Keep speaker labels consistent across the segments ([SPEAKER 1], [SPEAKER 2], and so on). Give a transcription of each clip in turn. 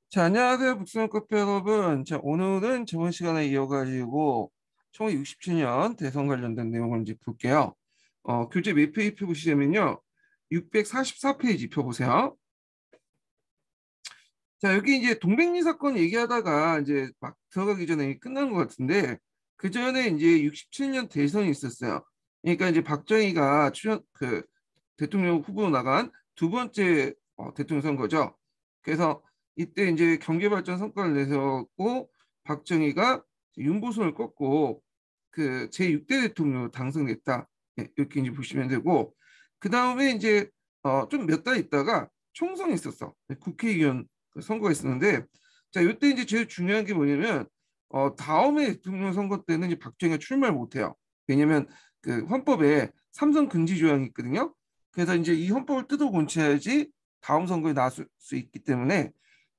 [SPEAKER 1] 자, 안녕하세요. 북스런커피 여러분. 자, 오늘은 저번 시간에 이어가지고 1967년 대선 관련된 내용을 이제 볼게요. 교재 몇 페이지 보시냐면요. 644페이지 펴보세요. 자, 여기 이제 동백리 사건 얘기하다가 이제 막 들어가기 전에 끝난 것 같은데, 그 전에 이제 67년 대선이 있었어요. 그러니까 이제 박정희가 대통령 후보로 나간 두 번째 대통령 선거죠. 그래서 이때 이제 경제발전 성과를 내세웠고, 박정희가 윤보선을 꺾고 그 제6대 대통령으로 당선됐다. 예, 이렇게 이제 보시면 되고, 그 다음에 이제 좀 몇 달 있다가 총선이 있었어. 국회의원 그 선거가 있었는데, 자, 이때 이제 제일 중요한 게 뭐냐면, 다음에 대통령 선거 때는 이제 박정희가 출마를 못해요. 왜냐면 그 헌법에 삼선 금지 조항이 있거든요. 그래서 이제 이 헌법을 뜯어 고쳐야지 다음 선거에 나설 수 있기 때문에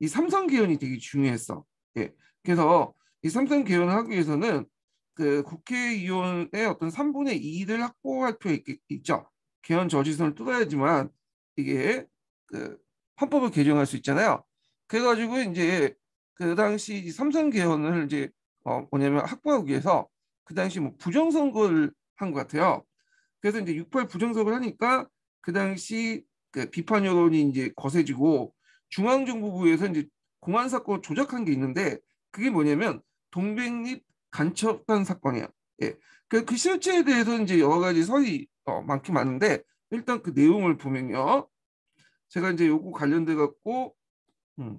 [SPEAKER 1] 이 삼선 개헌이 되게 중요했어. 예. 그래서 이 삼선 개헌을 하기 위해서는 그 국회의원의 어떤 3분의 2를 확보할 필요가 있죠. 개헌 저지선을 뚫어야지만 이게 그 헌법을 개정할 수 있잖아요. 그래가지고 이제 그 당시 삼선 개헌을 이제 뭐냐면 확보하기 위해서 그 당시 뭐 부정선거를 한 것 같아요. 그래서 이제 6.8 부정선거를 하니까 그 당시 그 비판 여론이 이제 거세지고 중앙정보부에서 이제 공안 사건 조작한 게 있는데 그게 뭐냐면 동백립 간첩단 사건이야. 예. 그 실체에 대해서 이제 여러 가지 설이 많긴 많은데 일단 그 내용을 보면요. 제가 이제 요거 관련돼 갖고 음,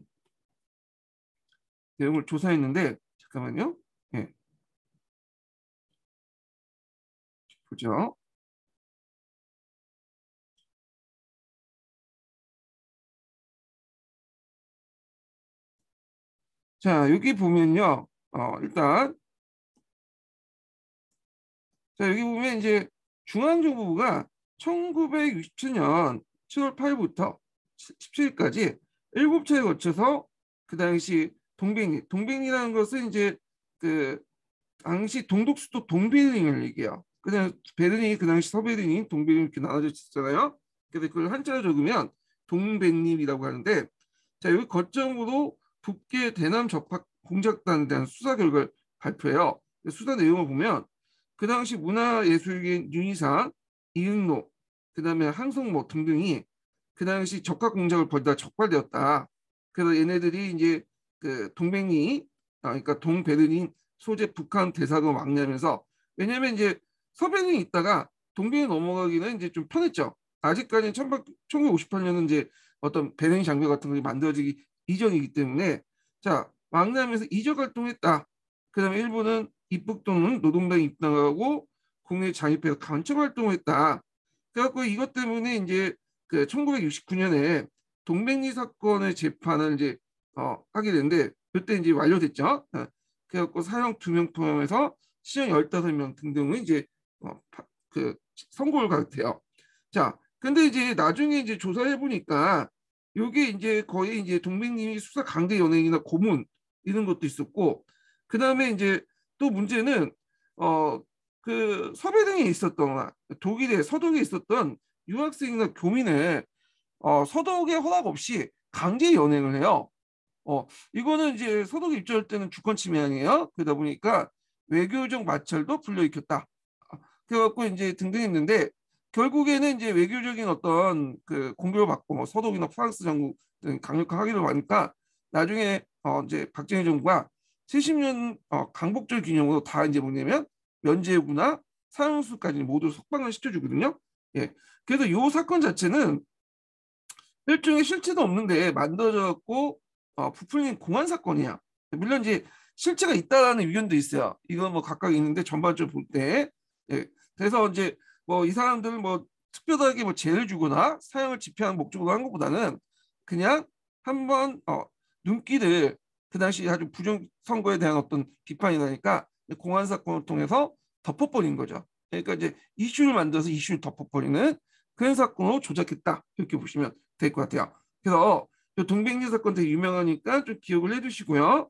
[SPEAKER 1] 내용을 조사했는데 잠깐만요. 예, 보죠. 자, 여기 보면요. 일단 자, 여기 보면 이제 중앙정보부가 1967년 7월 8일부터 17일까지 7차에 거쳐서 그 당시 동백리라는 것은 이제 그 당시 동독수도 동베르링을 얘기해요. 그냥 베르링이 그 당시 서베르링, 동베르링 이렇게 나눠져 있었잖아요. 그래서 그걸 한자로 적으면 동백림이라고 하는데 자, 여기 거점으로 북계 대남 적합 공작단에 대한 수사 결과를 발표해요. 수사 내용을 보면 그 당시 문화예술계인 윤희상, 이응로, 그다음에 항성모 등등이 그 당시 적합 공작을 벌이다 적발되었다. 그래서 얘네들이 이제 그 동백리, 그러니까 동베르린 소재 북한 대사관 왕래하면서 왜냐하면 이제 서베르린 있다가 동백리 넘어가기는 이제 좀 편했죠. 아직까지는 1958년은 이제 어떤 배낭 장비 같은 게 만들어지기 이전이기 때문에 자 왕래하면서 이적 활동했다. 그다음에 일부는 입북동은 노동당 입당하고 국내 장입해서 간첩 활동했다. 그래갖고 이것 때문에 이제 그 1969년에 동백리 사건의 재판을 이제 하게 되는데 그때 이제 완료됐죠. 그래갖고 사형 2명 포함해서 시형 15명 등등을 이제 그 선고를 받았대요. 자, 근데 이제 나중에 이제 조사해 보니까 요게 이제 거의 이제 동백님이 수사 강제 연예인이나 고문 이런 것도 있었고 그다음에 이제 또 문제는 어 그 서베등에 있었던 독일의 서독에 있었던 유학생이나 교민을 서독의 허락 없이 강제 연행을 해요. 이거는 이제 서독이 입증할 때는 주권 침해 아니에요. 그러다 보니까 외교적 마찰도 불러일으켰다. 그래갖고 이제 등등 했는데 결국에는 이제 외교적인 어떤 그 공격을 받고 뭐 서독이나 프랑스 정부 등 강력한 항의를 받으니까 나중에 이제 박정희 정부가 70년 강복절 기념으로 다 이제 뭐냐면 면제부나 사형수까지 모두 석방을 시켜주거든요. 예. 그래서 이 사건 자체는 일종의 실체도 없는데 만들어졌고 부풀린 공안 사건이야. 물론 이제 실체가 있다라는 의견도 있어요. 이건 뭐 각각 있는데 전반적으로 볼 때, 예. 그래서 이제 뭐 이 사람들 뭐 특별하게 뭐 죄를 주거나 사형을 집행하는 목적으로 한 것보다는 그냥 한번 눈길을 그 당시 아주 부정 선거에 대한 어떤 비판이 나니까 공안 사건을 통해서 덮어버린 거죠. 그러니까 이제 이슈를 만들어서 이슈를 덮어버리는 그런 사건으로 조작했다 이렇게 보시면 될 것 같아요. 그래서 동백리 사건 되게 유명하니까 좀 기억을 해두시고요.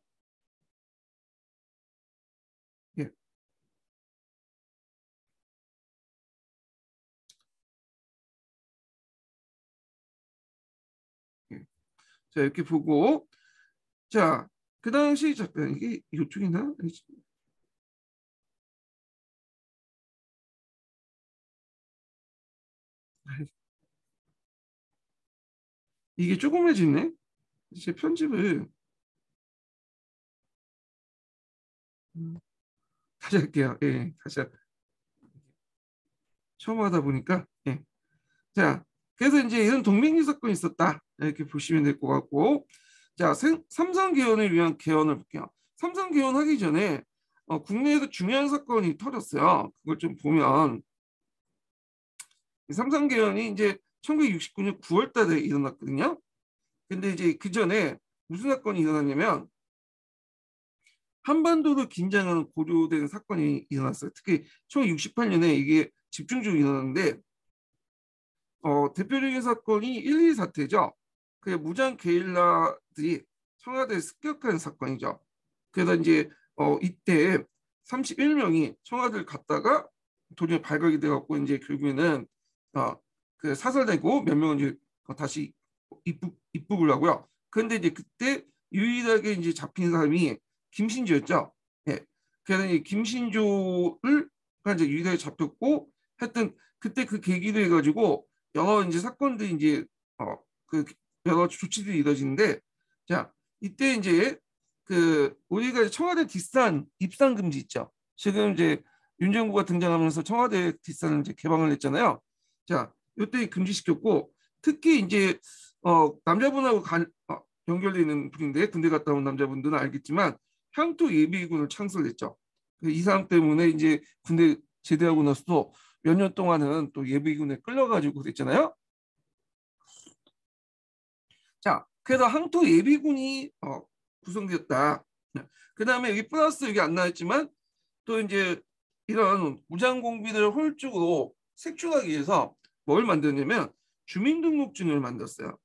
[SPEAKER 1] 예, 예. 자 이렇게 보고 자, 그 당시 잠깐 이게 이쪽이나 이게 조그매지네. 제 편집을 다시 할게요. 예, 처음 하다 보니까 예. 자, 그래서 이제 이런 동맹리 사건이 있었다 이렇게 보시면 될 것 같고, 자, 삼성 개헌을 위한 개헌을 볼게요. 삼성 개헌하기 전에 국내에서 중요한 사건이 터졌어요. 그걸 좀 보면 이 삼성 개헌이 이제 1969년 9월 달에 일어났거든요. 근데 이제 그 전에 무슨 사건이 일어났냐면 한반도를 긴장하는 고조되는 사건이 일어났어요. 특히 1968년에 이게 집중적으로 일어났는데 대표적인 사건이 1.12 사태죠. 그 무장 게릴라들이 청와대에 습격한 사건이죠. 그래서 이제 이때 31명이 청와대를 갔다가 도중에 발각이 돼갖고 이제 결국에는 그 사살되고 몇 명은 이제 다시 입국을 하고요. 그런데 이제 그때 유일하게 이제 잡힌 사람이 김신조였죠. 예. 그래서 이 김신조를 이제 유일하게 잡혔고, 하여튼 그때 그 계기로 해가지고 여러 이제 사건들이 이제 그 여러 조치들이 이루어지는데, 자, 이때 이제 그 우리가 청와대 뒷산 입산 금지 있죠. 지금 이제 윤 정부가 등장하면서 청와대 뒷산을 이제 개방을 했잖아요. 자, 이때 금지시켰고, 특히 이제 남자분하고 연결되어 있는 분인데 군대 갔다 온 남자분들은 알겠지만 향토 예비군을 창설했죠. 이 사람 때문에 이제 군대 제대하고 나서도 몇 년 동안은 또 예비군에 끌려가지고 그랬잖아요. 자, 그래서 항토 예비군이 구성되었다. 그 다음에 여기 플러스 여기 안 나왔지만 또 이제 이런 무장공비를 효율적으로 색출하기 위해서 뭘 만들었냐면 주민등록증을 만들었어요.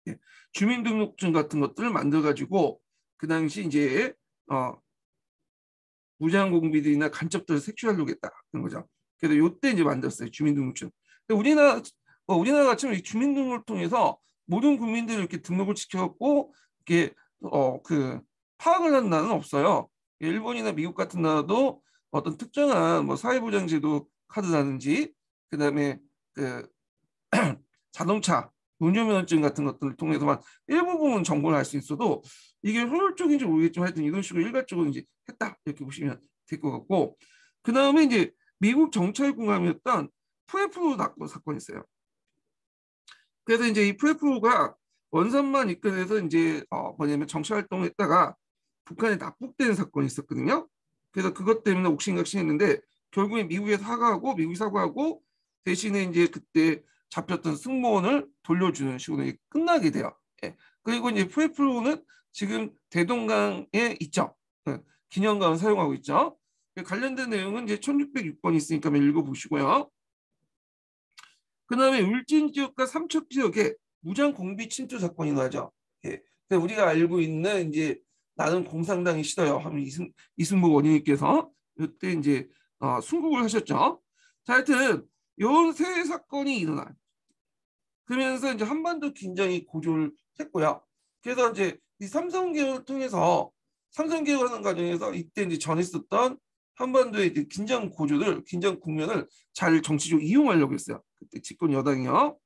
[SPEAKER 1] 예, 주민등록증 같은 것들을 만들어가지고 그 당시 이제 무장공비들이나 간첩들을 색출하려고 했다 그런 거죠. 그래서 요때 이제 만들었어요 주민등록증. 우리나라 같이 주민등록을 통해서 모든 국민들을 이렇게 등록을 시켜갖고 이렇게 그 파악을 하는 나라는 없어요. 일본이나 미국 같은 나라도 어떤 특정한 뭐 사회보장제도 카드라든지 그다음에 그 자동차 운전면허증 같은 것들을 통해서만 일부분 정보를 알 수 있어도 이게 효율적인지 모르겠지만 하여튼 이런 식으로 일괄적으로 이제 했다 이렇게 보시면 될 것 같고, 그 다음에 이제 미국 정찰공함이었던 푸에프로 사건이 있어요. 그래서 이제 이 푸에프로가 원산만 입건해서 이제 뭐냐면 정찰 활동했다가 북한에 납북된 사건이 있었거든요. 그래서 그것 때문에 옥신각신했는데 결국에 미국에 사과하고 미국이 사과하고 대신에 이제 그때 잡혔던 승무원을 돌려주는 식으로 끝나게 돼요. 예. 그리고 이제 푸에프로는 지금 대동강에 있죠. 예. 기념관을 사용하고 있죠. 관련된 내용은 이제 1606번이 있으니까 한번 읽어보시고요. 그 다음에 울진 지역과 삼척 지역에 무장 공비 침투 사건이 나죠. 예. 우리가 알고 있는 이제 나는 공산당이 싫어요 하면 이승복 원님께서 이때 이제 순국을 하셨죠. 자, 하여튼 이런 세 사건이 일어나. 그러면서 이제 한반도 긴장이 고조를 했고요. 그래서 이제 이 삼성 개혁을 통해서 삼성 개혁하는 과정에서 이때 이제 전했었던 한반도의 이제 긴장 고조를 긴장 국면을 잘 정치적으로 이용하려고 했어요. 그때 집권 여당이요.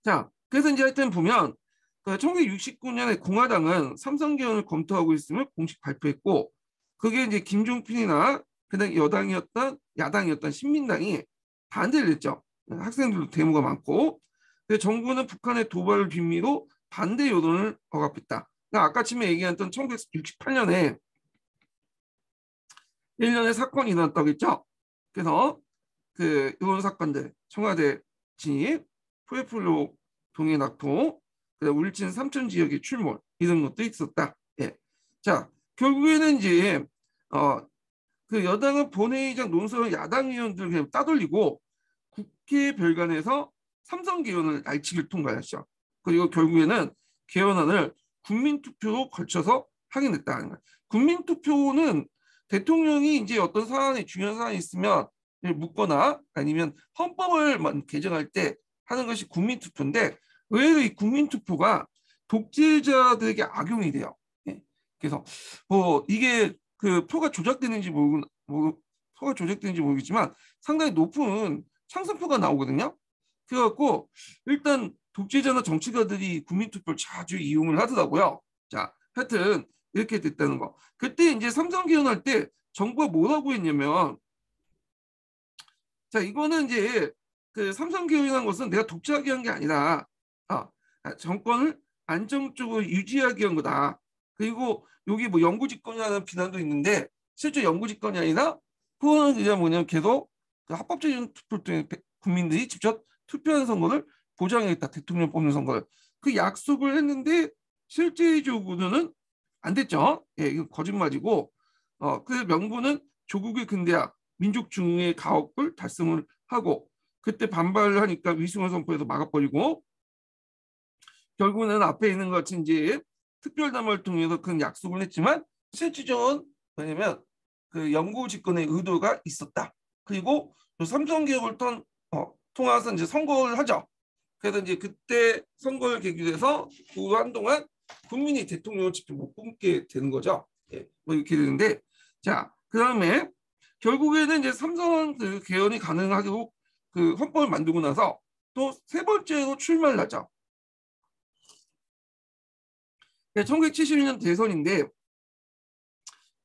[SPEAKER 1] 자, 그래서 이제 하여튼 보면 1969년에 공화당은 삼성 개헌을 검토하고 있음을 공식 발표했고, 그게 이제 김종필이나 그다음 여당이었던 야당이었던 신민당이 반대를 했죠. 학생들도 데모가 많고, 정부는 북한의 도발을 빌미로 반대 여론을 억압했다. 그러니까 아까 처음에 얘기했던 1968년에 1년에 사건이 일어났다고 했죠. 그래서 그 이런 사건들 청와대 진입, 푸에플로 동해 낙토, 울진 삼천 지역의 출몰 이런 것도 있었다. 예. 자, 결국에는 이제 그 여당은 본회의장 논설을 야당 의원들 그냥 따돌리고 국회 별관에서 삼성 개헌을 날치기를 통과했죠. 그리고 결국에는 개헌안을 국민투표로 걸쳐서 확인했다는 거예요. 국민투표는 대통령이 이제 어떤 사안에 중요한 사안이 있으면 묻거나 아니면 헌법을 개정할 때 하는 것이 국민투표인데, 의외로 이 국민투표가 독재자들에게 악용이 돼요. 예. 그래서 뭐 이게 그 표가 조작되는지 표가 조작되는지 모르겠지만 상당히 높은 찬성표가 나오거든요. 그래갖고 일단 독재자나 정치가들이 국민투표를 자주 이용을 하더라고요. 자, 하여튼 이렇게 됐다는 거. 그때 이제 삼선 개헌할 때 정부가 뭐라고 했냐면, 자, 이거는 이제 그 삼선 개헌이라는 것은 내가 독재하게 한 게 아니라 정권을 안정적으로 유지하기 위한 거다. 그리고 여기 뭐 영구 집권이라는 비난도 있는데 실제 영구 집권이 아니라 그거는 그냥 뭐냐면 계속 그 합법적인 투표를 통해 국민들이 직접 투표하는 선거를 보장하겠다. 대통령 뽑는 선거를. 그 약속을 했는데 실제적으로는 안 됐죠. 예, 이거 거짓말이고 그 명분은 조국의 근대화, 민족 중흥의 가업을 달성을 하고 그때 반발을 하니까 위승원 선포에서 막아버리고 결국은 앞에 있는 것 같이 이제 특별담화를 통해서 그 약속을 했지만 실질적으로는 뭐냐면 그 영구 집권의 의도가 있었다. 그리고 삼성 개혁을 통해서 이제 선거를 하죠. 그래서 이제 그때 선거를 계기로 해서 그 한동안 국민이 대통령을 직접 못 뽑게 되는 거죠. 예, 뭐 이렇게 되는데 자, 그다음에 결국에는 이제 삼성 그 개헌이 가능하고 그 헌법을 만들고 나서 또 세 번째로 출마를 하죠. 1971년 대선인데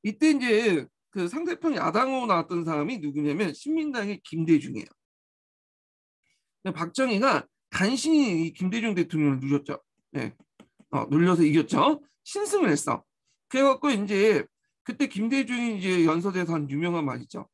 [SPEAKER 1] 이때 이제 그 상대편 야당으로 나왔던 사람이 누구냐면 신민당의 김대중이에요. 박정희가 간신히 이 김대중 대통령을 누렸죠. 네. 눌려서 이겼죠. 신승을 했어. 그래갖고 이제 그때 김대중이 이제 연설에서 한 유명한 말 있죠.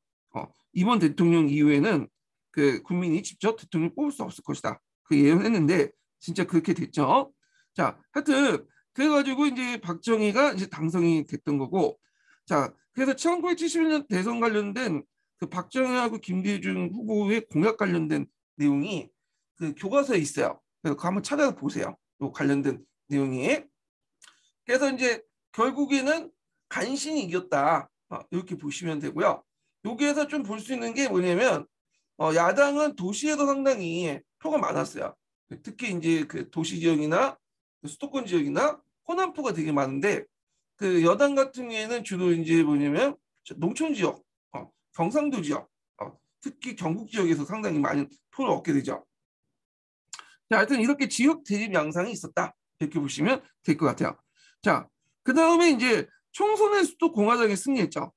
[SPEAKER 1] 이번 대통령 이후에는 그 국민이 직접 대통령 뽑을 수 없을 것이다. 그 예언했는데 진짜 그렇게 됐죠. 자, 하여튼 그래가지고 이제 박정희가 이제 당선이 됐던 거고, 자, 그래서 1971년 대선 관련된 그 박정희하고 김대중 후보의 공약 관련된 내용이 그 교과서에 있어요. 그래서 그거 한번 찾아서 보세요. 요 관련된 내용이. 그래서 이제 결국에는 간신히 이겼다. 이렇게 보시면 되고요. 여기에서 좀 볼 수 있는 게 뭐냐면 야당은 도시에도 상당히 표가 많았어요. 특히 이제 그 도시 지역이나 수도권 지역이나 호남표가 되게 많은데 그 여당 같은 경우에는 주로 이제 뭐냐면 농촌 지역, 경상도 지역, 특히 경북 지역에서 상당히 많은 표를 얻게 되죠. 자, 하여튼 이렇게 지역 대립 양상이 있었다. 이렇게 보시면 될 것 같아요. 자, 그 다음에 이제 총선에서도 공화당이 승리했죠.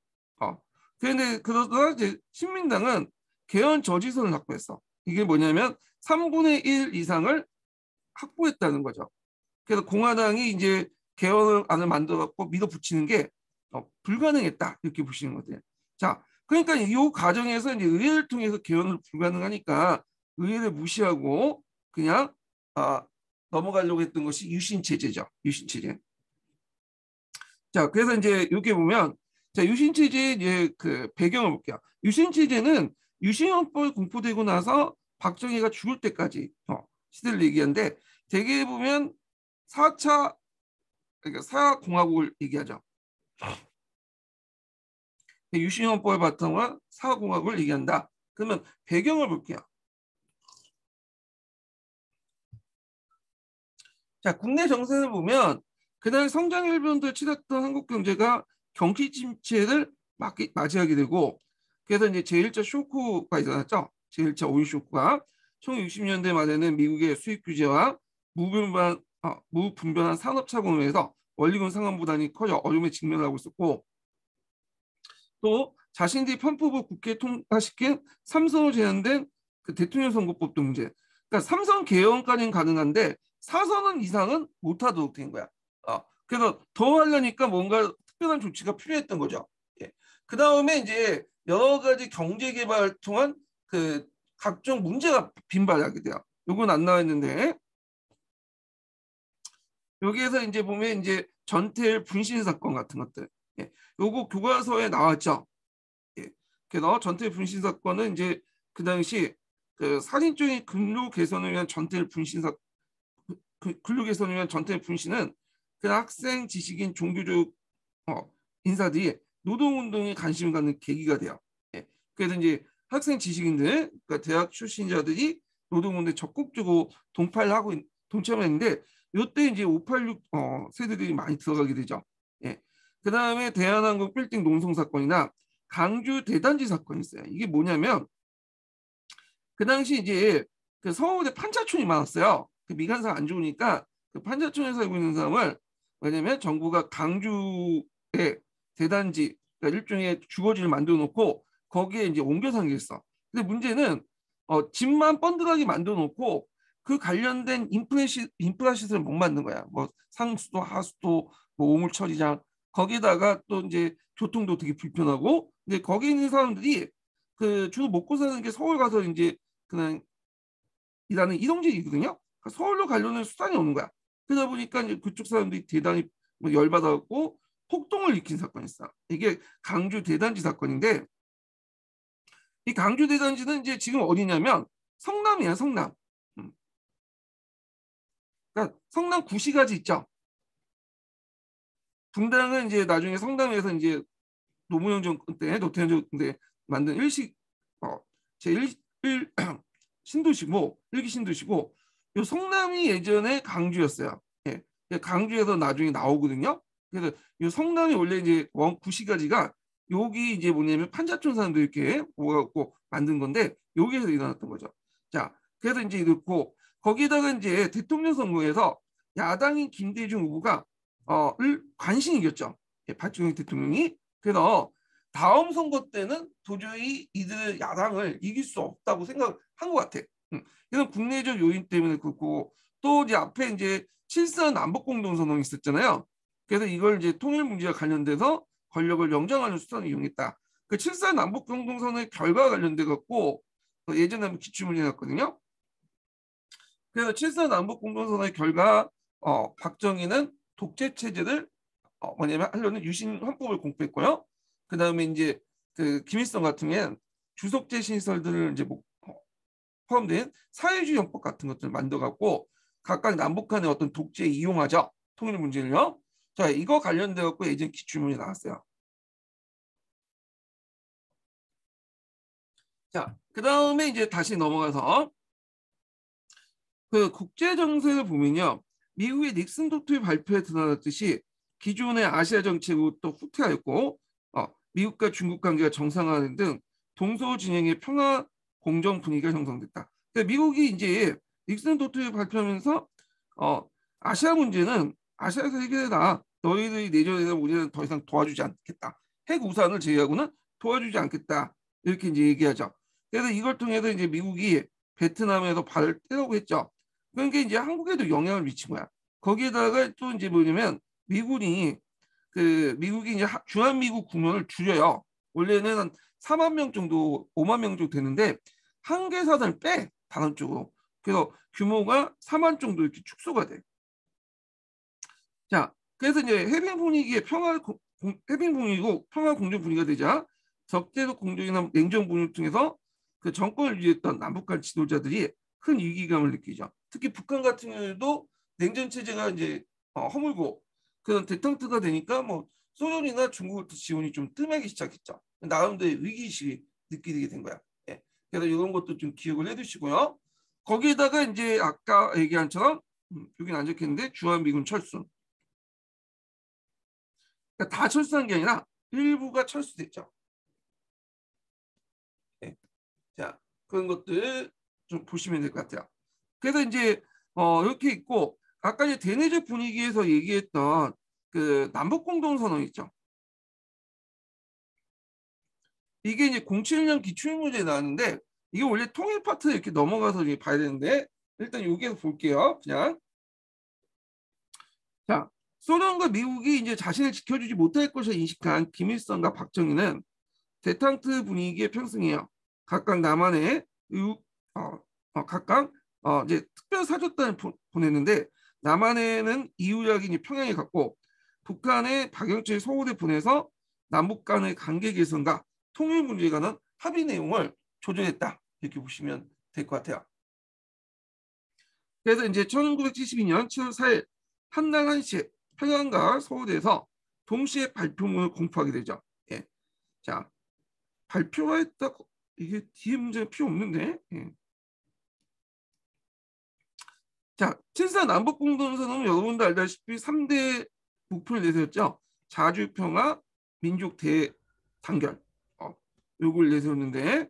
[SPEAKER 1] 그런데 그러다가 이제 신민당은 개헌 저지선을 확보했어. 이게 뭐냐면 3분의 1 이상을 확보했다는 거죠. 그래서 공화당이 이제 개헌안을 만들어갖고 밀어붙이는 게 불가능했다. 이렇게 보시는 거예요. 자, 그러니까 이 과정에서 이제 의회를 통해서 개헌을 불가능하니까 의회를 무시하고 그냥 넘어가려고 했던 것이 유신 체제죠. 유신 체제. 자, 그래서 이제 이렇게 보면 자, 유신 체제의 이제 그 배경을 볼게요. 유신 체제는 유신헌법이 공포되고 나서 박정희가 죽을 때까지 시대를 얘기하는데 대개 보면 4차 그러니까 사공화국을 얘기하죠. 유신헌법을 바탕으로 사공화국을 얘기한다. 그러면 배경을 볼게요. 자, 국내 정세를 보면 그날 성장 일변도에 치닫던 한국 경제가 경기 침체를 맞이하게 되고 그래서 이제 제1차 쇼크가 일어났죠. 제1차 오일 쇼크가 1960년대 말에는 미국의 수입 규제와 무분별한 산업 착오에서 원리금 상환 부담이 커져 어려움에 직면하고 있었고 또 자신들이 편법을 국회에 통과시킨 삼선으로 제안된 그 대통령 선거법도 문제. 그러니까 삼선 개헌까지는 가능한데 4선은 이상은 못하도록 된 거야. 그래서 더 하려니까 뭔가 특별한 조치가 필요했던 거죠. 예. 그 다음에 이제 여러 가지 경제 개발을 통한 그 각종 문제가 빈발하게 돼요. 요건 안 나와 있는데 여기에서 이제 보면 이제 전태일 분신 사건 같은 것들. 예. 요거 교과서에 나왔죠. 예. 그래서 전태일 분신 사건은 이제 그 당시 그 살인적인 근로 개선을 위한 전태일 분신 근로 개선을 위한 전태일 분신은 그 학생, 지식인, 종교적 인사들이 노동운동에 관심을 갖는 계기가 돼요. 예. 그래서 이제 학생, 지식인들, 그러니까 대학 출신자들이 노동운동에 적극적으로 동파를 하고 동참했는데 이때 이제 586 세대들이 많이 들어가게 되죠. 예. 그 다음에 대한항공 빌딩 농성 사건이나 강주 대단지 사건이 있어요. 이게 뭐냐면 그 당시 이제 그 서울에 판자촌이 많았어요. 그 미관상 안 좋으니까 그 판자촌에 살고 있는 사람을 왜냐면 정부가 강주에 대단지 그러니까 일종의 주거지를 만들어 놓고 거기에 이제 옮겨 살게 했어. 근데 문제는 집만 뻔들하게 만들어 놓고 그 관련된 인프라 시설을 못 만든 거야. 뭐 상수도, 하수도, 뭐 오물 처리장 거기다가 또 이제 교통도 되게 불편하고 근데 거기 있는 사람들이 그 주로 먹고 사는 게 서울 가서 이제 그냥 일하는 이동직이거든요. 그러니까 서울로 가려는 수단이 없는 거야. 그러다 보니까 이제 그쪽 사람들이 대단히 뭐 열받아갖고 폭동을 일으킨 사건이 있어. 이게 강주 대단지 사건인데 이 강주 대단지는 이제 지금 어디냐면 성남이야, 성남. 음. 그러니까 성남 구시가지 있죠. 분당은 이제 나중에 성남에서 이제 노무현 정권 때 노태현 정권 때 만든 일식 제1 신도시고 일기 신도시고 요 성남이 예전에 강주였어요. 예. 강주에서 나중에 나오거든요. 그래서 요 성남이 원래 이제 원 구시가지가 여기 이제 뭐냐면 판자촌 사람들 이렇게 모아갖고 만든 건데 여기에서 일어났던 거죠. 자, 그래서 이제 이렇고 거기다가 이제 대통령 선거에서 야당인 김대중 후보가 을 간신히 이겼죠. 예, 박정희 대통령이. 그래서 다음 선거 때는 도저히 이들 야당을 이길 수 없다고 생각한 것 같아. 이런 국내적 요인 때문에 그렇고 또 이제 앞에 이제 7.4 남북공동선언이 있었잖아요. 그래서 이걸 이제 통일 문제와 관련돼서 권력을 영장하는 수단을 이용했다. 그 7.4 남북공동선언의 결과와 관련돼 갖고 예전에 한번 기출문제 났거든요. 그래서 7.4 남북공동선언의 결과 박정희는 독재 체제를 뭐냐면 하려는 유신 헌법을 공포했고요. 그 다음에 이제 그 김일성 같은 경우에는 주석제 신설들을 이제 뭐 포함된 사회주의 헌법 같은 것들을 만들어갖고 각각 남북 간의 어떤 독재에 이용하죠. 통일 문제를요. 자, 이거 관련돼 갖고 예전 기출문이 나왔어요. 자, 그 다음에 이제 다시 넘어가서 그 국제 정세를 보면요. 미국의 닉슨 도트의 발표에 드러났듯이 기존의 아시아 정책은 또 후퇴하였고 미국과 중국 관계가 정상화하는 등 동서 진영의 평화 공정 분위기가 형성됐다. 그러니까 미국이 이제 닉슨 도트를 발표하면서 아시아 문제는 아시아에서 해결해라. 너희들이 내전에서 우리는 더 이상 도와주지 않겠다. 핵 우산을 제외하고는 도와주지 않겠다. 이렇게 이제 얘기하죠. 그래서 이걸 통해서 이제 미국이 베트남에서 발을 떼려고 했죠. 그러니까 이제 한국에도 영향을 미친 거야. 거기에다가 또 이제 뭐냐면 미국이 이제 주한미국 국면을 줄여요. 원래는 한 4만 명 정도, 5만 명 정도 되는데 한계 사단을 빼 다른 쪽으로. 그래서 규모가 4만 정도 이렇게 축소가 돼. 자, 그래서 이제 해빙 분위기고 평화 공정 분위기가 되자 적대적 공정이나 냉정 분위기를 통해서 그 정권을 유지했던 남북한 지도자들이 큰 위기감을 느끼죠. 특히 북한 같은 경우에도 냉전 체제가 이제 허물고 그런 대탕트가 되니까 뭐 소련이나 중국부터 지원이 좀 뜸하기 시작했죠. 나름대로 위기의식이 느끼게 된 거야. 예. 그래서 이런 것도 좀 기억을 해두시고요. 거기에다가 이제 아까 얘기한처럼 여기는 안 적혔는데 주한미군 철수. 그러니까 다 철수한 게 아니라 일부가 철수됐죠. 네. 자, 그런 것들 좀 보시면 될 것 같아요. 그래서 이제 이렇게 있고 아까 이제 대내적 분위기에서 얘기했던 그 남북 공동선언 있죠. 이게 이제 07년 기출문제에 나왔는데 이게 원래 통일 파트 이렇게 넘어가서 이렇게 봐야 되는데 일단 여기에서 볼게요. 그냥 자, 소련과 미국이 이제 자신을 지켜주지 못할 것을 인식한 김일성과 박정희는 대탕트 분위기에 편승해요. 각각 남한에 각각 이제 특별 사절단을 보냈는데 남한에는 이유약이 평양에 갔고 북한에 박영철 서울에 보내서 남북 간의 관계 개선과 통일 문제에 관한 합의 내용을 조정했다. 이렇게 보시면 될 것 같아요. 그래서 이제 1972년 7월 4일 한날 1시에 평양과 서울에서 동시에 발표문을 공포하게 되죠. 예. 자, 발표가 했다. 이게 뒤에 문제가 필요 없는데. 예. 자, 7.4 남북공동선언은 여러분도 알다시피 3대 목표를 내세웠죠. 자주평화, 민족 대단결. 요걸 내세웠는데,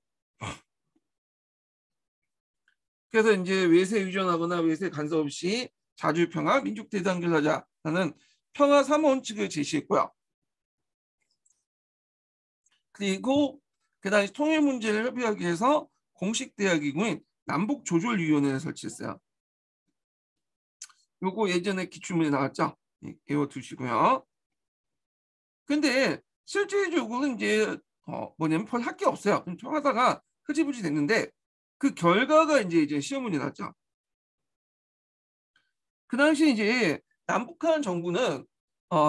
[SPEAKER 1] 그래서 이제 외세 유전하거나 외세 간섭 없이 자주평화, 민족 대단결 하자라는 평화 3원칙을 제시했고요. 그리고 그 당시 통일 문제를 협의하기 위해서 공식 대화기구인 남북조절위원회를 설치했어요. 요거 예전에 기출문에 나왔죠. 외워두시고요. 근데 실질적으로는 이제 뭐냐면 별 할 게 없어요. 좀 하다가 흐지부지 됐는데 그 결과가 이제 시험문에 나왔죠. 그 당시 이제 남북한 정부는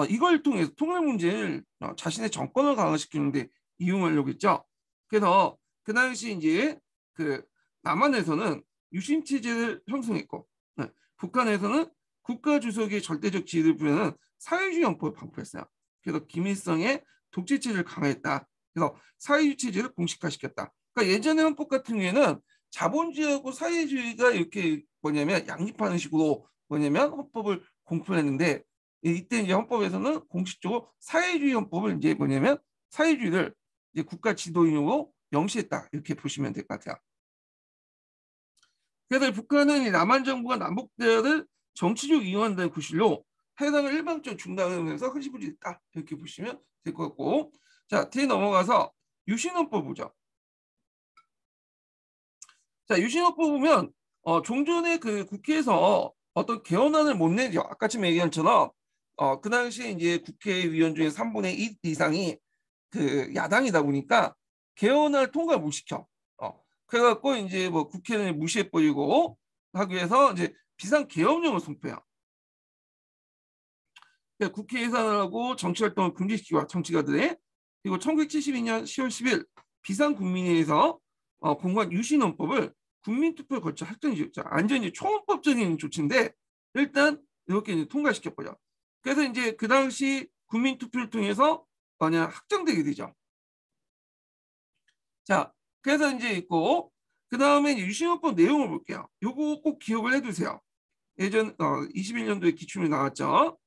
[SPEAKER 1] 이걸 통해서 통일 문제를 자신의 정권을 강화시키는데 이용하려고 했죠. 그래서 그 당시 이제 그 남한에서는 유신 체제를 형성했고, 네, 북한에서는 국가 주석의 절대적 지위를 부여하는 사회주의 헌법을 반포했어요. 그래서 김일성의 독재 체제를 강화했다. 그래서 사회주의 체제를 공식화시켰다. 그러니까 예전의 헌법 같은 경우에는 자본주의하고 사회주의가 이렇게 뭐냐면 양립하는 식으로 뭐냐면 헌법을 공표했는데 이때 이제 헌법에서는 공식적으로 사회주의 헌법을 이제 뭐냐면 사회주의를 이제 국가 지도인으로 명시했다 이렇게 보시면 될 것 같아요. 그래서 북한은 남한 정부가 남북 대화를 정치적 이용한다는 구실로 해당을 일방적으로 중단하면서 흐지부지했다 이렇게 보시면 될 것 같고, 자 뒤에 넘어가서 유신헌법 보죠. 자 유신헌법 보면 종전에 그 국회에서 어떤 개헌안을 못 내죠. 아까 지금 얘기한 것처럼 그 당시에 이제 국회의원 중에 3분의 1 이상이 그 야당이다 보니까 개헌을 통과 못 시켜. 그래갖고 이제 뭐 국회는 무시해버리고 하기 위해서 이제 비상 개헌령을 선포해요. 국회 예산을 하고 정치 활동을 금지시키고 정치가들의, 그리고 1972년 10월 10일 비상 국민회의에서 공관 유신헌법을 국민투표를 거쳐 확정이 지었죠. 완전히 초헌법적인 조치인데 일단 이렇게 이제 통과시켜버려. 그래서 이제 그 당시 국민투표를 통해서 그냥 확정되게 되죠. 자, 그래서 이제 있고 그 다음에 유신헌법 내용을 볼게요. 요거 꼭 기억을 해두세요. 예전 21년도에 기출이 나왔죠.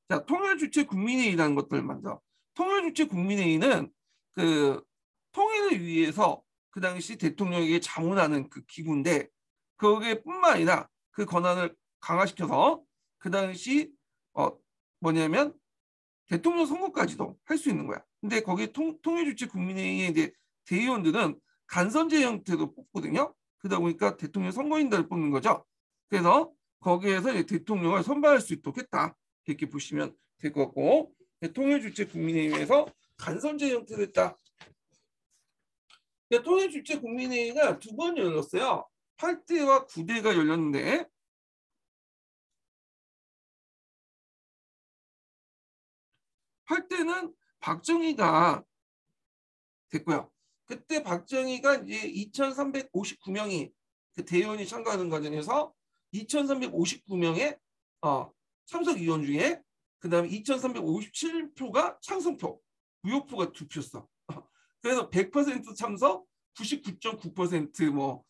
[SPEAKER 1] 자, 통일주체 국민회의라는 것들을 먼저. 통일주체 국민회의는 그 통일을 위해서 그 당시 대통령에게 자문하는 그 기구인데 거기에뿐만 아니라 그 권한을 강화시켜서 그 당시 어 뭐냐면 대통령 선거까지도 할 수 있는 거야. 근데 거기 통일주체 국민회의의 이제 대의원들은 간선제 형태로 뽑거든요. 그러다 보니까 대통령 선거인단을 뽑는 거죠. 그래서 거기에서 이제 대통령을 선발할 수 있도록 했다. 이렇게 보시면 될 것 같고, 통일주체 국민회의에서 간선제 형태로 했다. 통일주체 국민회의가 두 번 열렸어요. 8대와 9대가 열렸는데 8대는 박정희가 됐고요. 그때 박정희가 이제 2,359명이 그 대의원이 참가하는 과정에서 2,359명의 참석 의원 중에 그다음에 2,357표가 찬성표, 무효표가 2표였어. 그래서 100% 참석, 99.9%뭐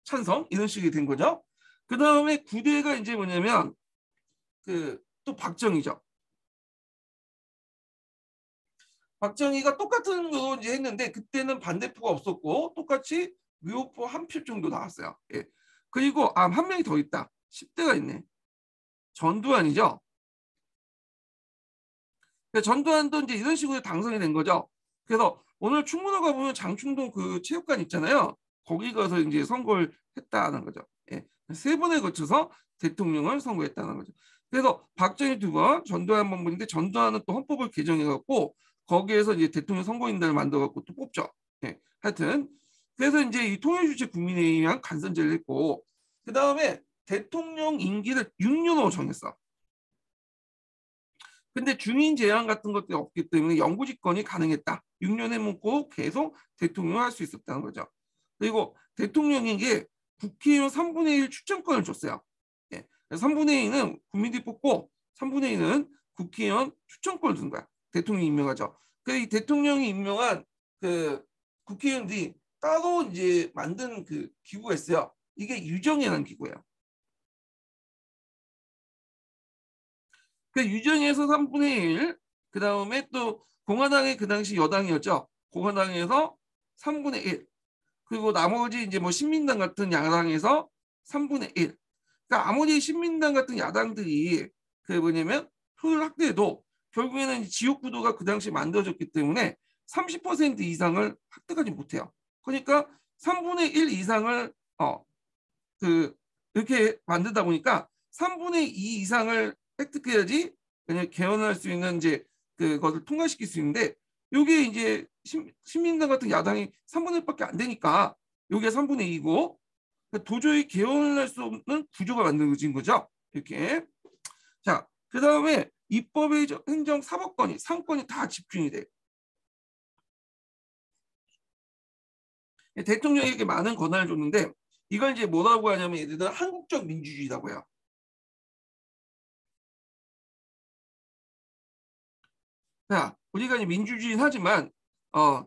[SPEAKER 1] 찬성 이런 식이 된 거죠. 그다음에 9대가 이제 뭐냐면 그 또 박정희죠. 박정희가 똑같은 거 이제 했는데 그때는 반대표가 없었고 똑같이 무효표 한 표 정도 나왔어요. 예. 그리고 한 명이 더 있다. 10대가 있네. 전두환이죠. 전두환도 이제 이런 식으로 당선이 된 거죠. 그래서 오늘 충무로 가보면 장충동 그 체육관 있잖아요. 거기 가서 이제 선거를 했다는 거죠. 예. 세 번에 거쳐서 대통령을 선거했다는 거죠. 그래서 박정희 두 번, 전두환 한 번인데 전두환은 또 헌법을 개정해갖고 거기에서 이제 대통령 선거인단을 만들어갖고 또 뽑죠. 예. 하여튼 그래서 이제 이 통일주체 국민회의랑 간선제를 했고 그 다음에 대통령 임기를 6년으로 정했어. 근데 중인 제한 같은 것들이 없기 때문에 영구집권이 가능했다. 6년에 묻고 계속 대통령을 할 수 있었다는 거죠. 그리고 대통령에게 국회의원 3분의 1 추천권을 줬어요. 예. 3분의 2는 국민들이 뽑고 3분의 2는 국회의원 추천권을 준 거야. 대통령이 임명하죠. 이 대통령이 임명한 그 국회의원들이 따로 이제 만든 그 기구가 있어요. 이게 유정이라는 기구예요. 그러니까 유정에서 3분의 1, 그 다음에 또 공화당이 그 당시 여당이었죠. 공화당에서 3분의 1, 그리고 나머지 이제 뭐 신민당 같은 야당에서 3분의 1. 그러니까 아무리 신민당 같은 야당들이 그 뭐냐면 표를 확대해도 결국에는 지역구도가 그 당시 만들어졌기 때문에 30% 이상을 획득하지 못해요. 그러니까 3분의 1 이상을 그 이렇게 만들다 보니까 3분의 2 이상을 획득해야지 그냥 개헌할 수 있는 이제 그것을 통과시킬 수 있는데 요게 이제 신민당 같은 야당이 3분의 1밖에 안 되니까 요게 3분의 2고 도저히 개헌할 수 없는 구조가 만들어진 거죠. 이렇게. 자, 그 다음에 입법의 행정 사법권이 상권이 다 집중이 돼. 대통령에게 많은 권한을 줬는데 이걸 이제 뭐라고 하냐면 얘들은 한국적 민주주의라고 해요. 자, 우리가 이제 민주주의는 하지만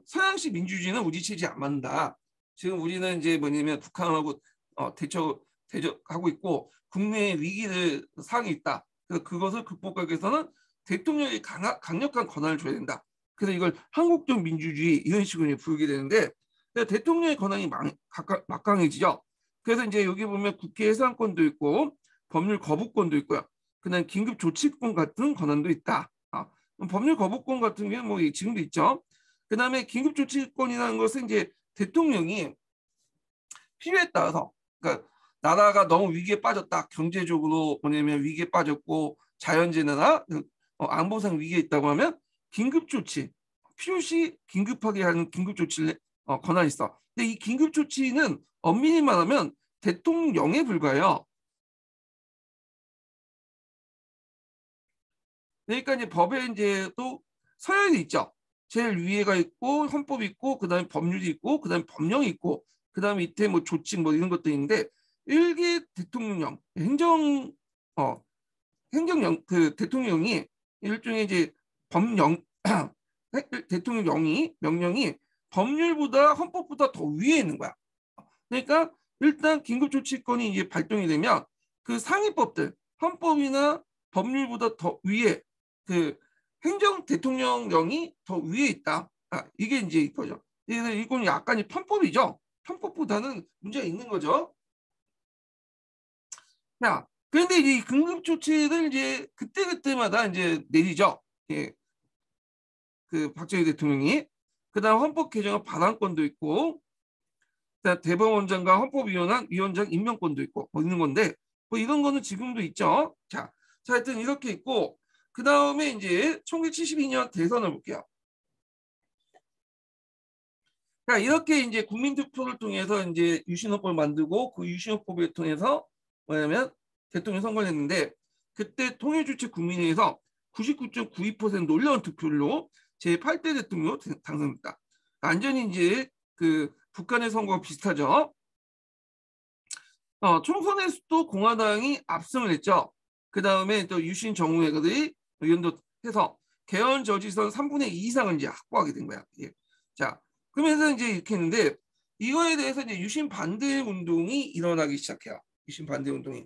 [SPEAKER 1] 서양식 민주주의는 우리 체제에 안 맞는다. 지금 우리는 이제 뭐냐면 북한하고 대적하고 있고 국내의 위기를 상황이 있다. 그래서 그것을 극복하기 위해서는 대통령이 강력한 권한을 줘야 된다. 그래서 이걸 한국적 민주주의 이런 식으로 부르게 되는데 대통령의 권한이 막강해지죠. 그래서 이제 여기 보면 국회 해산권도 있고 법률 거부권도 있고요. 그다음 긴급 조치권 같은 권한도 있다. 법률 거부권 같은 경우는 뭐 지금도 있죠. 그다음에 긴급 조치권이라는 것은 이제 대통령이 필요에 따라서 그러니까 나라가 너무 위기에 빠졌다. 경제적으로 뭐냐면 위기에 빠졌고 자연재해나 안보상 위기에 있다고 하면 긴급 조치 필요시 긴급하게 하는 긴급 조치를 권한이 있어. 근데 이 긴급 조치는 엄밀히 말하면 대통령에 불과해요. 그러니까 이제 법에 이제 또 서열이 있죠. 제일 위에가 있고 헌법이 있고 그다음에 법률이 있고 그다음에 법령이 있고 그다음에 밑에 뭐 조칙 뭐 이런 것도 있는데 일개 대통령 어 행정령 그 대통령이 일종의 이제 법령 대통령령이 명령이 법률보다 헌법보다 더 위에 있는 거야. 그러니까 일단 긴급조치권이 이제 발동이 되면 그 상위법들 헌법이나 법률보다 더 위에 그 행정 대통령령이 더 위에 있다. 이게 이제 이거죠. 이건 약간 편법이죠. 편법보다는 문제가 있는 거죠. 자, 그런데 이 긴급 조치를 이제 그때그때마다 이제 내리죠. 예, 그 박정희 대통령이. 그다음 헌법 개정의 발안권도 있고, 그다음 대법원장과 헌법위원장 임명권도 있고 뭐 있는 건데, 뭐 이런 거는 지금도 있죠. 자, 하여튼 이렇게 있고, 그 다음에 이제 1972년 대선을 볼게요. 자, 이렇게 이제 국민투표를 통해서 이제 유신헌법을 만들고 그 유신헌법을 통해서 뭐냐면 대통령 선거를 했는데 그때 통일주체 국민회에서 99.92% 놀라운 득표율로 제8대 대통령으로 당선됐다. 완전히 이제 그 북한의 선거와 비슷하죠. 총선에서도 공화당이 압승을 했죠. 그 다음에 또 유신 정우회들이 의원도 해서 개헌 저지선 3분의 2 이상을 이제 확보하게 된 거야. 예. 자, 그러면서 이제 이렇게 했는데 이거에 대해서 이제 유신 반대 운동이 일어나기 시작해요. 유신 반대 운동이.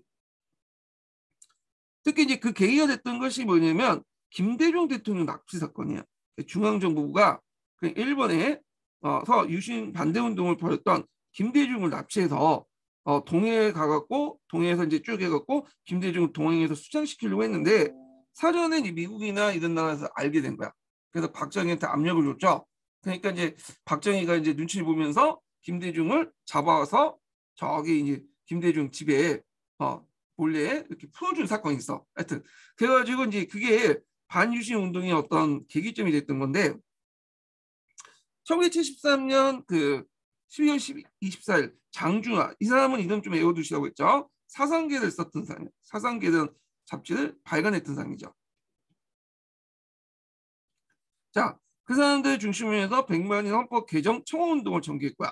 [SPEAKER 1] 특히 이제 그 계기가 됐던 것이 뭐냐면 김대중 대통령 납치 사건이에요. 중앙정부가 일본에서 유신 반대 운동을 벌였던 김대중을 납치해서 동해에 가갖고 동해에서 이제 쭉 해갖고 김대중을 동해에서 수장시키려고 했는데 사전에 이제 미국이나 이런 나라에서 알게 된 거야. 그래서 박정희한테 압력을 줬죠. 그러니까 이제 박정희가 이제 눈치를 보면서 김대중을 잡아와서 저기 이제 김대중 집에 몰래 이렇게 풀어준 사건이 있어. 하여튼 그래가지고 이제 그게 반유신 운동의 어떤 계기점이 됐던 건데 1973년 그 12월 24일 장준하 이 사람은 이름 좀 외워두시라고 했죠. 사상계를 썼던 사람, 사상계는 잡지를 발간했던 사람이죠. 자, 그 사람들 중심으로 해서 100만인 헌법 개정 청원운동을 전개했고요.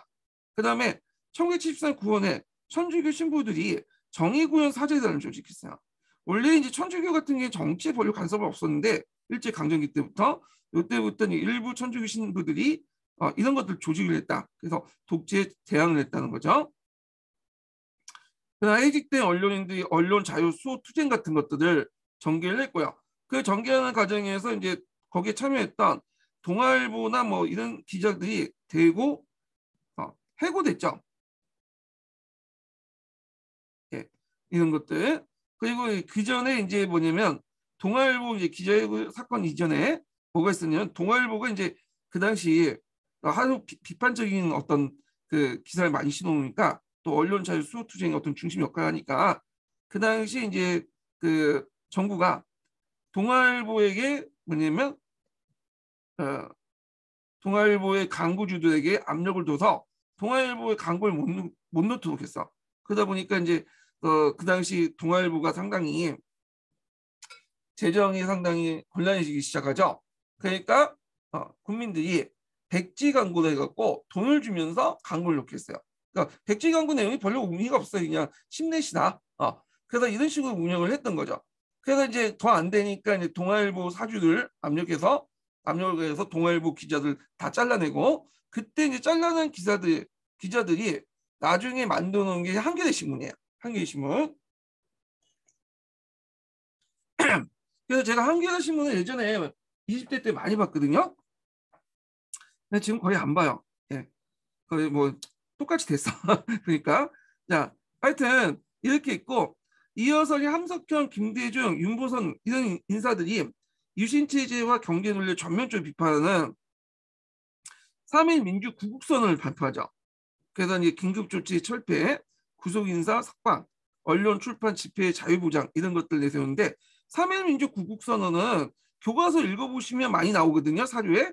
[SPEAKER 1] 그 다음에 1973년 9월에 천주교 신부들이 정의구현 사제단을 조직했어요. 원래 이제 천주교 같은 게 정치에 별로 간섭은 없었는데 일제 강점기 때부터 이때부터 일부 천주교 신부들이 이런 것들 조직을 했다. 그래서 독재에 대항을 했다는 거죠. 그다음 해직된 언론인들이 언론 자유 수호 투쟁 같은 것들을 전개를 했고요. 그 전개하는 과정에서 이제 거기에 참여했던 동아일보나 뭐 이런 기자들이 대고 해고됐죠. 예, 이런 것들. 그리고 그 전에 이제 뭐냐면 동아일보 이제 기자회고 사건 이전에 뭐가 있었냐면 동아일보가 이제 그 당시 하도 비판적인 어떤 그 기사를 많이 실어놓으니까 또 언론 자유 수호 투쟁의 어떤 중심 역할을 하니까 그 당시 이제 그 정부가 동아일보에게 뭐냐면 어, 동아일보의 광고주들에게 압력을 둬서 동아일보의 광고를 못 넣도록 했어. 그러다 보니까 이제 그 당시 동아일보가 상당히 재정이 상당히 곤란해지기 시작하죠. 그러니까 국민들이 백지 광고를 해갖고 돈을 주면서 광고를 넣게 했어요. 그러니까 백지 광고 내용이 별로 의미가 없어요. 그냥 심내시다. 그래서 이런 식으로 운영을 했던 거죠. 그래서 이제 더 안 되니까 이제 동아일보 사주들 압력을 해서 동아일보 기자들 다 잘라내고 그때 이제 잘라낸 기자들이 나중에 만들어 놓은 게 한겨레 신문이에요. 한겨레 신문. 그래서 제가 한겨레 신문을 예전에 20대 때 많이 봤거든요. 근데 지금 거의 안 봐요. 예. 거의 뭐 똑같이 됐어. 그러니까 자, 하여튼 이렇게 있고 이어서 함석현, 김대중, 윤보선 이런 인사들이 유신 체제와 경제 논리를 전면적으로 비판하는 3.1 민주 구국선언을 발표하죠. 그래서 이제 긴급조치 철폐, 구속인사 석방, 언론 출판 집회 자유보장 이런 것들 내세우는데 3.1 민주 구국선언은 교과서 읽어보시면 많이 나오거든요. 사료에.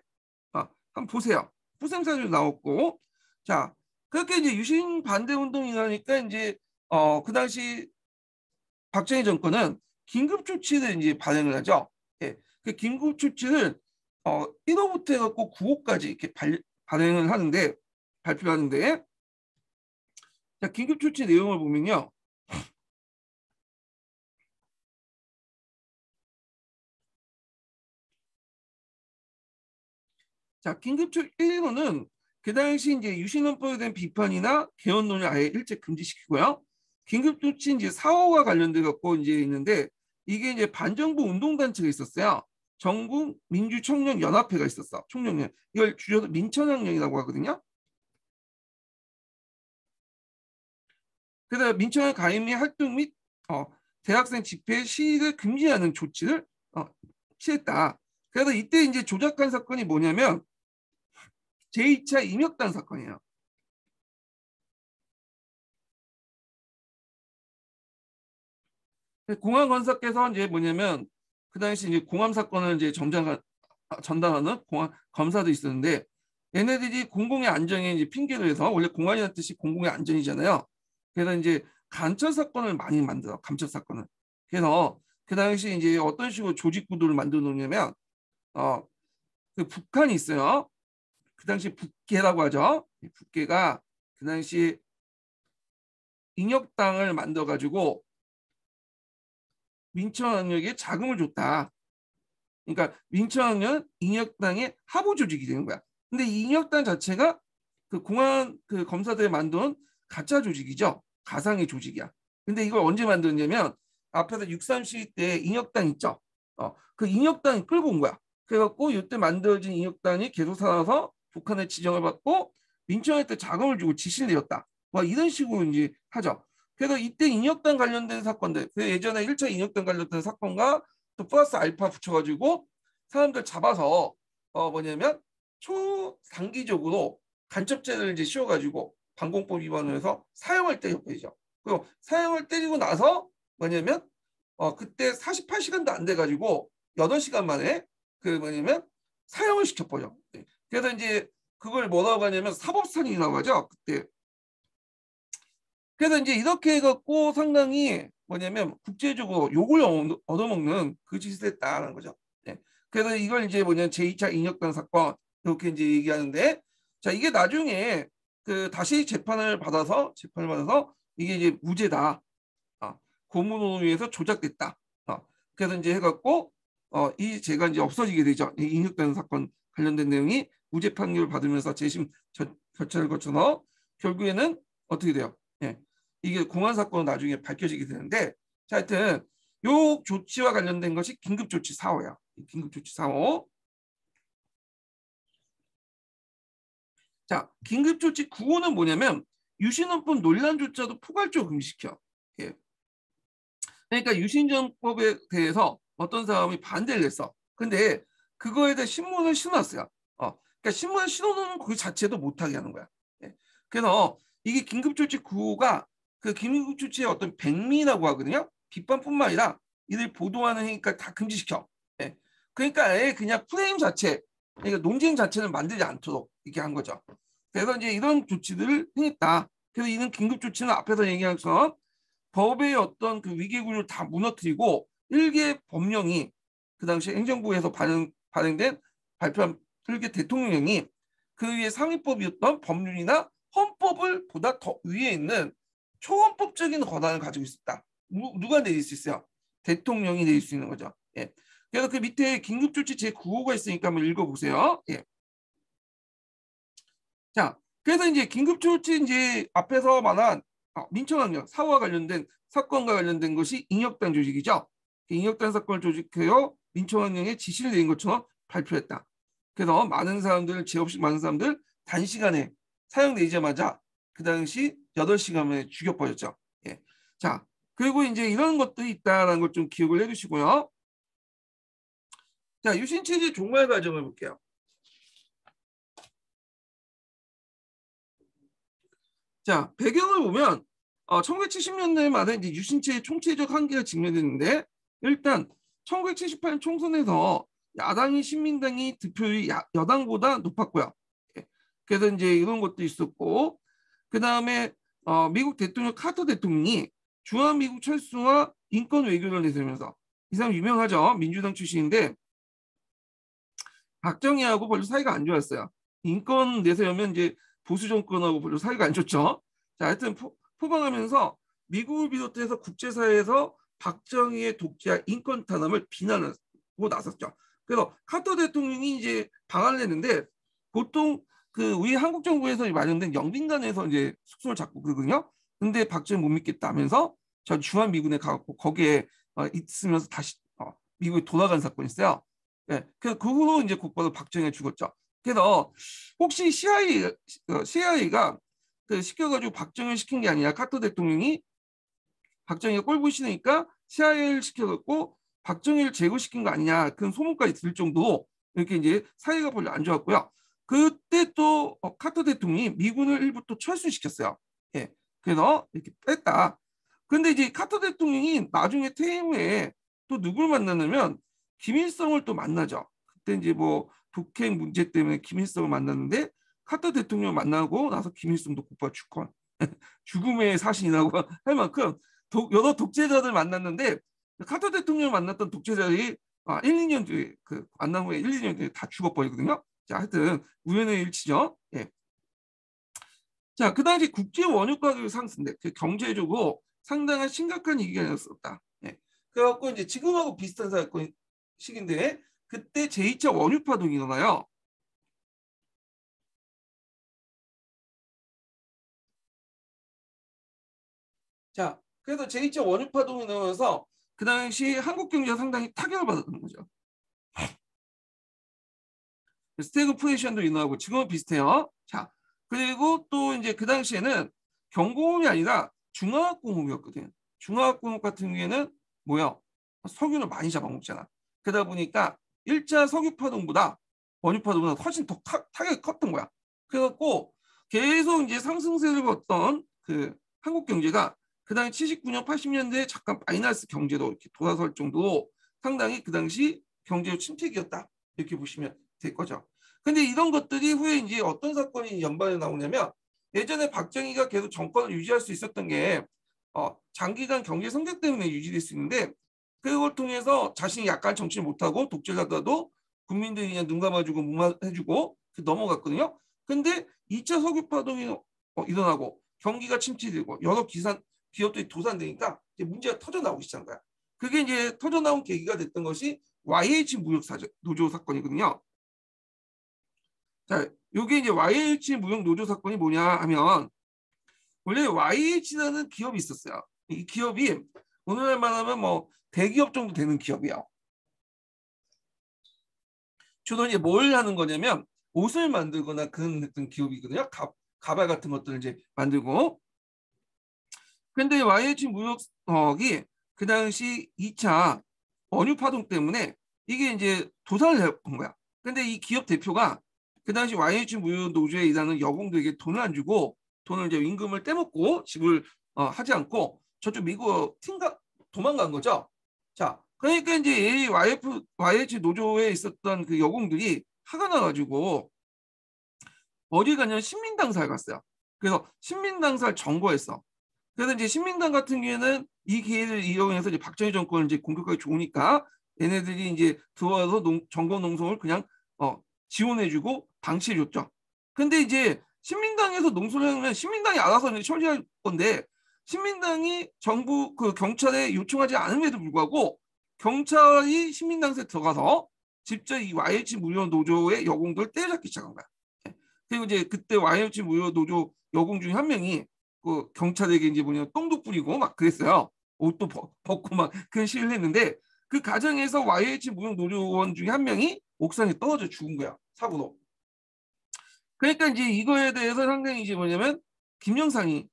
[SPEAKER 1] 한번 보세요. 부생 사료 나왔고 자 그렇게 이제 유신 반대 운동이 나니까 이제 그 당시 박정희 정권은 긴급 조치를 이제 발행을 하죠. 예. 그 긴급 조치를 1호부터 해갖고 9호까지 이렇게 발행을 하는데 발표하는데 자 긴급 조치 내용을 보면요. 자 긴급 조치 1호는 그 당시 이제 유신헌법에 대한 비판이나 개헌론을 아예 일제 금지시키고요. 긴급 조치 이제 4호가 관련돼 갖고 이제 있는데 이게 이제 반정부 운동단체가 있었어요. 전국 민주청년 연합회가 있었어. 총연연. 이걸 줄여서 민천학령이라고 하거든요. 그래서 민청학 가입 및 활동 및 대학생 집회 시위를 금지하는 조치를 취했다. 그래서 이때 이제 조작한 사건이 뭐냐면 제2차 임역당 사건이에요. 공안 건설께서 이제 뭐냐면 그 당시 이제 공암 사건을 이제 전담하는 공안 검사도 있었는데 얘네들이 공공의 안정에 이제 핑계를 해서 원래 공안이라는 뜻이 공공의 안전이잖아요. 그래서 이제 간첩 사건을 많이 만들어 감첩 사건을. 그래서 그 당시 이제 어떤 식으로 조직 구도를 만들어 놓냐면 그 북한이 있어요. 그 당시 북계라고 하죠. 북계가 그 당시 인혁당을 만들어 가지고 민청학령에 자금을 줬다. 그러니까 민청학령은 인혁당의 하부 조직이 되는 거야. 근데 이 인혁당 자체가 그 공안 그 검사들이 만든 가짜 조직이죠. 가상의 조직이야. 근데 이걸 언제 만들었냐면 앞에서 6.3 시위 때 인혁당 있죠. 그 인혁당이 끌고 온 거야. 그래갖고 이때 만들어진 인혁당이 계속 살아서 북한의 지정을 받고 민청한테 자금을 주고 지시를 내렸다. 뭐 이런 식으로 이제 하죠. 그래서 이때 인혁당 관련된 사건들, 그 예전에 1차 인혁당 관련된 사건과 또 플러스 알파 붙여가지고 사람들 잡아서 뭐냐면 초단기적으로 간첩죄를 이제 씌워가지고 방공법 위반을 해서 사형을 때려버리죠. 그리고 사형을 때리고 나서 뭐냐면 그때 48시간도 안 돼가지고 8시간 만에 그 뭐냐면 사형을 시켜버려. 그래서 이제 그걸 뭐라고 하냐면 사법살인이라고 하죠. 그때. 그래서 이제 이렇게 해갖고 상당히 뭐냐면 국제적으로 욕을 얻어먹는 그 짓을 했다는 거죠. 네. 그래서 이걸 이제 뭐냐면 제2차 인혁당 사건 이렇게 이제 얘기하는데 자 이게 나중에 그 다시 재판을 받아서 이게 이제 무죄다. 고문으로 위해서 조작됐다. 그래서 이제 해갖고 이 죄가 이제 없어지게 되죠. 이 인혁당 사건 관련된 내용이 무죄 판결을 받으면서 재심 절차를 거쳐서 결국에는 어떻게 돼요? 예. 이게 공안 사건은 나중에 밝혀지게 되는데 자, 하여튼 요 조치와 관련된 것이 긴급조치 4호예요. 긴급조치 4호. 자, 긴급조치 9호는 뭐냐면 유신헌법 논란조차도 포괄적으로 금지시켜. 예. 그러니까 유신정법에 대해서 어떤 사람이 반대를 했어. 근데 그거에 대해 신문을 신었어요. 그러니까 신문을 신어놓은 그 자체도 못하게 하는 거야. 예. 그래서 이게 긴급조치 9호가 그 긴급조치의 어떤 백미라고 하거든요. 비판뿐만 아니라 이들 보도하는 행위까지 다 금지시켜. 예. 그러니까 아예 그냥 프레임 자체, 그러니까 논쟁 자체를 만들지 않도록 이렇게 한 거죠. 그래서 이제 이런 조치들을 행했다. 그래서 이는 긴급조치는 앞에서 얘기한 것처럼 법의 어떤 그 위기 구조를 다 무너뜨리고 일개 법령이 그 당시 행정부에서 발행된 발표한 일개 대통령령이 그 위에 상위법이었던 법률이나 헌법을 보다 더 위에 있는 초헌법적인 권한을 가지고 있었다. 누가 내릴 수 있어요? 대통령이 내릴 수 있는 거죠. 예. 그래서 그 밑에 긴급조치 제9호가 있으니까 한번 읽어보세요. 예. 자, 그래서 이제 긴급조치 이제 앞에서 말한 민청학령 사후와 관련된 사건과 관련된 것이 인혁단 조직이죠. 인혁단 사건을 조직하여 민청학령에 지시를 내린 것처럼 발표했다. 그래서 많은 사람들, 죄 없이 많은 사람들 단시간에 사형되자마자 그 당시 8시간 만에 죽여버렸죠. 예. 자, 그리고 이제 이런 것들이 있다라는 걸 좀 기억을 해두시고요. 자, 유신체제 종말 과정을 볼게요. 자, 배경을 보면 1970년대 말에 이제 유신체의 총체적 한계가 직면했는데 일단 1978년 총선에서 야당이 신민당이 득표율이 여당보다 높았고요. 예. 그래서 이제 이런 것도 있었고 그 다음에 미국 대통령 카터 대통령이 중화미국 철수와 인권 외교를 내세우면서 이 사람 유명하죠. 민주당 출신인데 박정희하고 별로 사이가 안 좋았어요. 인권 내세우면 이제 보수 정권하고 별로 사이가 안 좋죠. 자, 하여튼 포방하면서 미국을 비롯해서 국제사회에서 박정희의 독재와 인권 탄압을 비난하고 나섰죠. 그래서 카터 대통령이 이제 방한을 했는데 보통 그 우리 한국 정부에서 마련된 영빈관에서 이제 숙소를 잡고 그러거든요. 근데 박정희 못 믿겠다면서 저 주한미군에 가고 거기에 있으면서 다시 미국에 돌아간 사건이 있어요. 예, 그래서 그 후로 이제 곧바로 박정희가 죽었죠. 그래서 혹시 CIA가 그 시켜가지고 박정희를 시킨 게 아니라 카터 대통령이 박정희가 꼴보기 싫으니까 CIA를 시켜갖고 박정희를 제거시킨 거 아니냐 그런 소문까지 들 정도로 이렇게 이제 사이가 별로 안 좋았고요. 그때 또 카터 대통령이 미군을 일부 또 철수시켰어요. 예, 그래서 이렇게 뺐다. 근데 이제 카터 대통령이 나중에 퇴임 후에 또 누굴 만나냐면 김일성을 또 만나죠. 그때 이제 뭐 북핵 문제 때문에 김일성을 만났는데 카터 대통령 만나고 나서 김일성도 곧바로 죽건 죽음의 사신이라고 할 만큼 여러 독재자들 만났는데 카터 대통령 만났던 독재자들이 1, 2년 뒤에 그 만난 후에 1, 2년 뒤에 다 죽어버리거든요. 자, 하여튼 우연의 일치죠. 예. 자, 그 당시 국제 원유 가격이 상승돼 그 경제적으로 상당한 심각한 위기가 있었다. 예. 그래갖고 이제 지금하고 비슷한 사건 시기인데 그때 제2차 원유 파동이 일어나요. 자, 그래서 제2차 원유 파동이 일어나면서 그 당시 한국 경제가 상당히 타격을 받았던 거죠. 스태그플레이션도 일어나고 지금은 비슷해요. 자, 그리고 또 이제 그 당시에는 경공업이 아니라 중화학공업이었거든. 중화학공업 같은 경우에는 뭐야? 석유를 많이 잡아먹잖아. 그러다 보니까 1차 석유 파동보다 원유 파동보다 훨씬 더 타격이 컸던 거야. 그래갖고 계속 이제 상승세를 걷던 그 한국 경제가 그 당시 79년, 80년대에 잠깐 마이너스 경제로 이렇게 돌아설 정도로 상당히 그 당시 경제 침체기였다. 이렇게 보시면 될 거죠. 근데 이런 것들이 후에 이제 어떤 사건이 연관에 나오냐면 예전에 박정희가 계속 정권을 유지할 수 있었던 게 장기간 경제 성장 때문에 유지될 수 있는데 그걸 통해서 자신이 약간 정치 못하고 독재자도 국민들이 그냥 눈 감아주고 무마해주고 넘어갔거든요. 근데 2차 석유 파동이 일어나고 경기가 침체되고 여러 기업들이 도산되니까 이제 문제가 터져 나오기 시작한 거야. 그게 이제 터져 나온 계기가 됐던 것이 YH 무역 노조 사건이거든요. 자, 요게 이제 YH 무역 노조 사건이 뭐냐 하면 원래 YH라는 기업이 있었어요. 이 기업이 오늘날만 하면 뭐 대기업 정도 되는 기업이에요. 주로 이제 뭘 하는 거냐면 옷을 만들거나 그런 어떤 기업이거든요. 가발 같은 것들을 이제 만들고. 근데 YH 무역이 그 당시 2차 원유 파동 때문에 이게 이제 도산을 한 거야. 근데 이 기업 대표가 그 당시 YH 무역 노조에 일하는 여공들에게 돈을 안 주고 돈을 이제 임금을 떼먹고 지불 하지 않고 저쪽 미국 도망간 거죠. 자, 그러니까 이제 이 YH 노조에 있었던 그 여공들이 화가 나가지고 어디 가냐면 신민당사에 갔어요. 그래서 신민당사를 점거했어. 그래서 이제 신민당 같은 경우에는 이 기회를 이용해서 이제 박정희 정권을 이제 공격하기 좋으니까 얘네들이 이제 들어와서 정권 농성을 그냥 지원해주고 방치해줬죠. 근데 이제 신민당에서 농성을 하면 신민당이 알아서 이제 처리할 건데 신민당이 정부 그 경찰에 요청하지 않음에도 불구하고 경찰이 신민당에 들어가서 직접 이 YH 무료 노조의 여공들을 때려잡기 시작한 거야. 그리고 이제 그때 YH 무료 노조 여공 중에 한 명이 그 경찰에게 이제 뭐냐 똥도 뿌리고 막 그랬어요. 옷도 벗고 막 그런 시위를 했는데 그 과정에서 YH 무용 노조원 중에 한 명이 옥상에 떨어져 죽은 거야. 사고로. 그러니까 이제 이거에 대해서 상당히 이제 뭐냐면 김영상이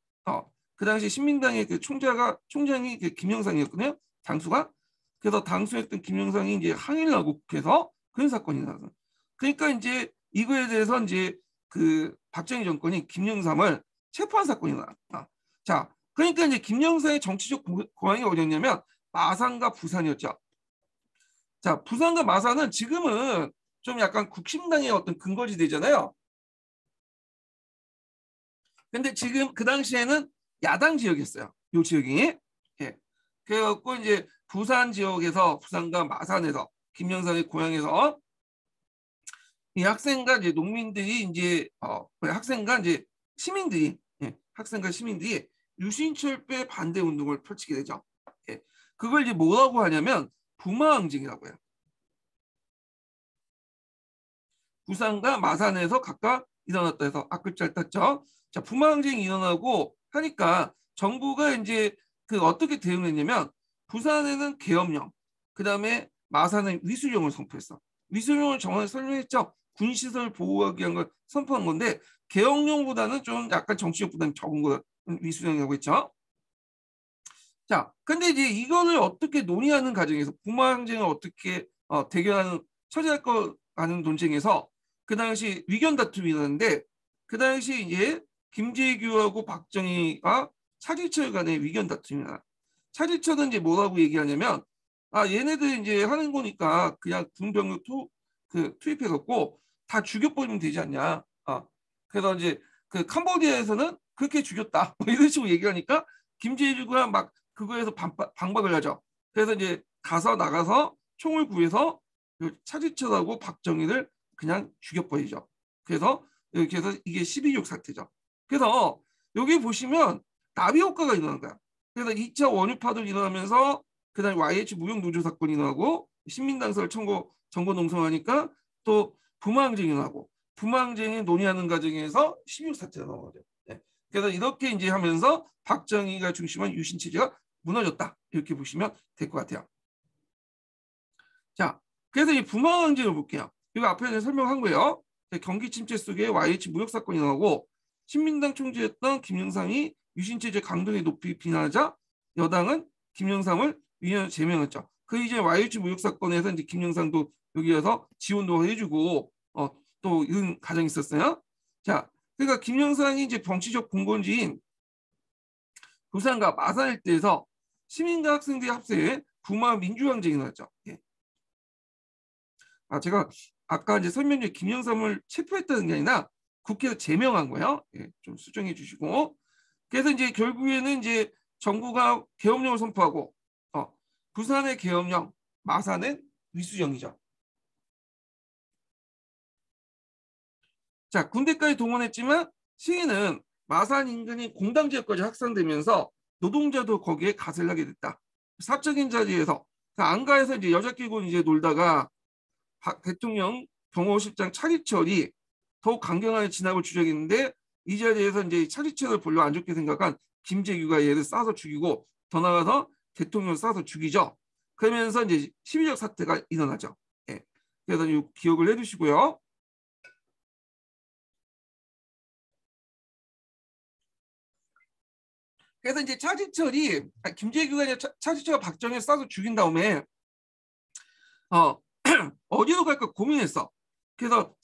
[SPEAKER 1] 그 당시 신민당의 그 총장이 그 김영상이었거든요. 당수가. 그래서 당수였던 김영상이 이제 항의를 하고 국회에서 그런 사건이 나서. 그러니까 이제 이거에 대해서 이제 그 박정희 정권이 김영삼을 체포한 사건이 나왔다. 자, 그러니까 이제 김영삼의 정치적 고향이 어디였냐면 마산과 부산이었죠. 자, 부산과 마산은 지금은 좀 약간 국힘당의 어떤 근거지 되잖아요. 근데 지금 그 당시에는 야당 지역이었어요. 요 지역이. 예. 그래갖고 이제 부산 지역에서 부산과 마산에서 김영삼의 고향에서 이 학생과 이제 농민들이 이제 학생과 이제 시민들이 학생과 시민들이 유신철폐 반대 운동을 펼치게 되죠. 예. 그걸 이제 뭐라고 하냐면 부마항쟁이라고 해요. 부산과 마산에서 각각 일어났다 해서 앞글자를 땄죠. 자, 부마항쟁이 일어나고 하니까 정부가 이제 그 어떻게 대응했냐면 부산에는 계엄령, 그 다음에 마산은 위수령을 선포했어. 위수령을 정확히 설명했죠. 군시설 보호하기 위한 걸 선포한 건데 계엄령보다는 좀 약간 정치적 부담이 적은 거 위수령이라고 했죠. 자, 근데 이제 이거를 어떻게 논의하는 과정에서 부마항쟁을 어떻게 대결하는 처리할 거 하는 논쟁에서 그 당시 위견 다툼이 있었는데 그 당시 이제 김재규하고 박정희가 차지철 간의 위견 다툼이나 차지철은 이제 뭐라고 얘기하냐면 얘네들 이제 하는 거니까 그냥 군병력 투입해갖고 다 죽여버리면 되지 않냐. 그래서 이제 그 캄보디아에서는 그렇게 죽였다. 뭐 이런 식으로 얘기하니까 김재규가 막 그거에서 반박을 하죠. 그래서 이제 나가서 총을 구해서 차지철하고 박정희를 그냥 죽여버리죠. 그래서 이게 12.6 사태죠. 그래서 여기 보시면 나비 효과가 일어난 거야. 그래서 2차 원유파도 일어나면서 그다음에 YH 무역 노조 사건이 일어나고 신민당설 정권 농성하니까 또 부마항쟁이 일어나고 부마항쟁이 논의하는 과정에서 16 사태가 나온 거죠. 네. 그래서 이렇게 이제 하면서 박정희가 중심한 유신 체제가 무너졌다. 이렇게 보시면 될 것 같아요. 자, 그래서 이 부마항쟁을 볼게요. 이거 앞에 설명한 거예요. 경기 침체 속에 YH 무역 사건이 나오고 신민당 총재였던 김영삼이 유신체제 강도에 높이 비난하자 여당은 김영삼을 위원 제명했죠. 그 이제 YH 무역 사건에서 이제 김영삼도 여기에서 지원도 해주고 또 이런 과정이 있었어요. 자, 그러니까 김영삼이 이제 정치적 공건지인 부산과 마산 일대에서 시민과 학생들의 합세에 부마 민주항쟁이 나왔죠. 예. 제가 아까 이제 설명 중에 김영삼을 체포했다는 게 아니라 국회에서 제명한 거예요. 예, 좀 수정해 주시고. 그래서 이제 결국에는 이제 정부가 계엄령을 선포하고 부산의 계엄령, 마산은 위수령이죠. 자, 군대까지 동원했지만 시위는 마산 인근이 공당 지역까지 확산되면서 노동자도 거기에 가세를 하게 됐다. 사적인 자리에서 안가에서 이제 여자 끼고 이제 놀다가 대통령 경호실장 차리철이 더욱 강경한 진압을 주장했는데 이 자리에서 이제 차리철을 별로 안 좋게 생각한 김재규가 얘를 쏴서 죽이고 더 나아가서 대통령을 쏴서 죽이죠. 그러면서 이제 12.6 사태가 일어나죠. 예. 그래서 이 기억을 해두시고요. 그래서 이제 김재규가 이제 차지철과 박정희를 쏴서 죽인 다음에 어디로 갈까 고민했어. 그래서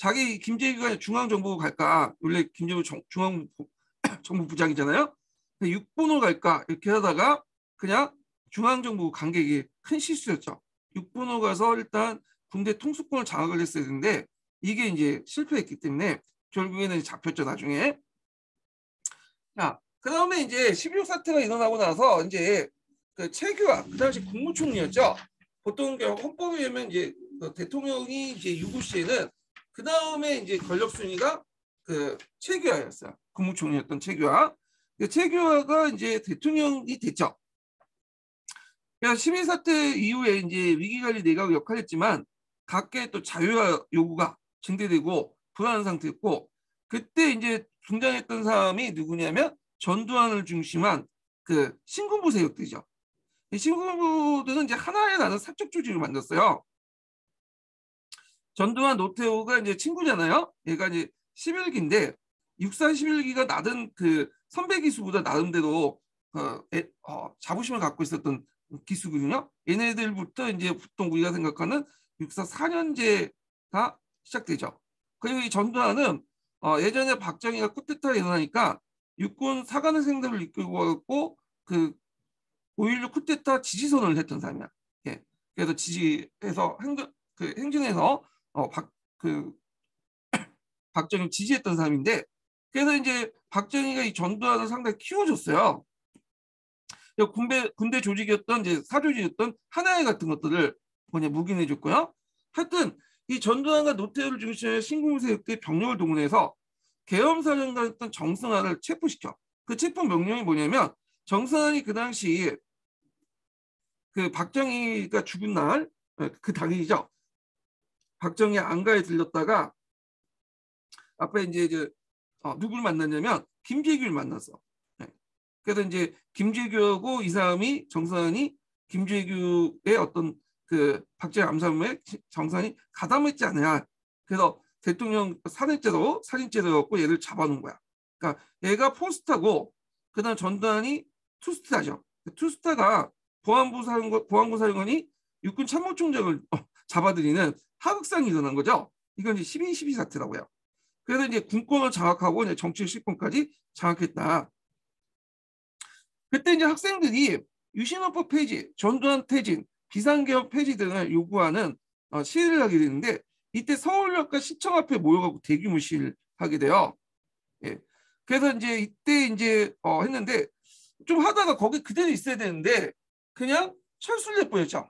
[SPEAKER 1] 김재규가 중앙정보부 갈까, 원래 김재규 중앙정보부장이잖아요. 육본으로 갈까 이렇게 하다가 그냥 중앙정보부 간 게 큰 실수였죠. 육본으로 가서 일단 군대 통수권을 장악을 했어야 되는데 이게 이제 실패했기 때문에 결국에는 잡혔죠, 나중에. 자, 그 다음에 이제 12.6 사태가 일어나고 나서 이제 그 최규하, 그 당시 국무총리였죠. 보통 헌법에 의하면 이제 대통령이 이제 유구 시에는 그 다음에 이제 권력 순위가 그 최규하였어요. 국무총리였던 최규하. 최규하가 이제 대통령이 됐죠. 그래서 12 사태 이후에 이제 위기관리 내각을 역할했지만 각계 또 자유화 요구가 증대되고 불안한 상태였고, 그때 이제 등장했던 사람이 누구냐면 전두환을 중심한 그 신군부 세력들이죠. 이 신군부들은 이제 하나의 나는 사적 조직을 만들었어요. 전두환 노태우가 이제 친구잖아요. 얘가 이제 11기인데 64 11기가 나름 그 선배 기수보다 나름대로 자부심을 갖고 있었던 기수거든요. 얘네들부터 이제 보통 우리가 생각하는 64 4년제가 시작되죠. 그리고 이 전두환은 예전에 박정희가 쿠데타가 일어나니까 육군 사관생들을 이끌고 왔고 그 5.16 쿠데타 지지선을 했던 사람이야. 예. 그래서 지지해서 행진해서 박정희 지지했던 사람인데, 그래서 이제 박정희가 이 전두환을 상당히 키워줬어요. 군대 조직이었던 이제 사조직이었던 하나회 같은 것들을 묵인해줬고요. 하여튼 이 전두환과 노태우를 중심으로 신군세력들이 병력을 동원해서 계엄사령관이었던 정승환을 체포시켜. 그 체포 명령이 뭐냐면, 정승환이 그 당시 그 박정희가 죽은 날 그 당일이죠. 박정희 안가에 들렸다가 앞에 이제 누구를 만났냐면 김재규를 만났어. 네. 그래서 이제 김재규하고 이 사람이 정선이 김재규의 어떤 그 박정희 암살에 정선이 가담했지 않느냐. 그래서 대통령 살인죄로였고 얘를 잡아놓은 거야. 그러니까 얘가 포스타고 그다음 전두환이 투스타죠. 투스타가 보안부 사령관이 육군 참모총장을 잡아들이는 하극상이 일어난 거죠. 이건 이제 12.12 사태라고요. 그래서 이제 군권을 장악하고 이제 정치 실권까지 장악했다. 그때 이제 학생들이 유신헌법 폐지, 전두환 퇴진, 비상계엄 폐지 등을 요구하는 시위를 하게 되는데, 이때 서울역과 시청 앞에 모여가지고 대규모 시위를 하게 돼요. 예. 그래서 이제 이때 이제 했는데 좀 하다가 거기 그대로 있어야 되는데 그냥 철수를 해버렸죠.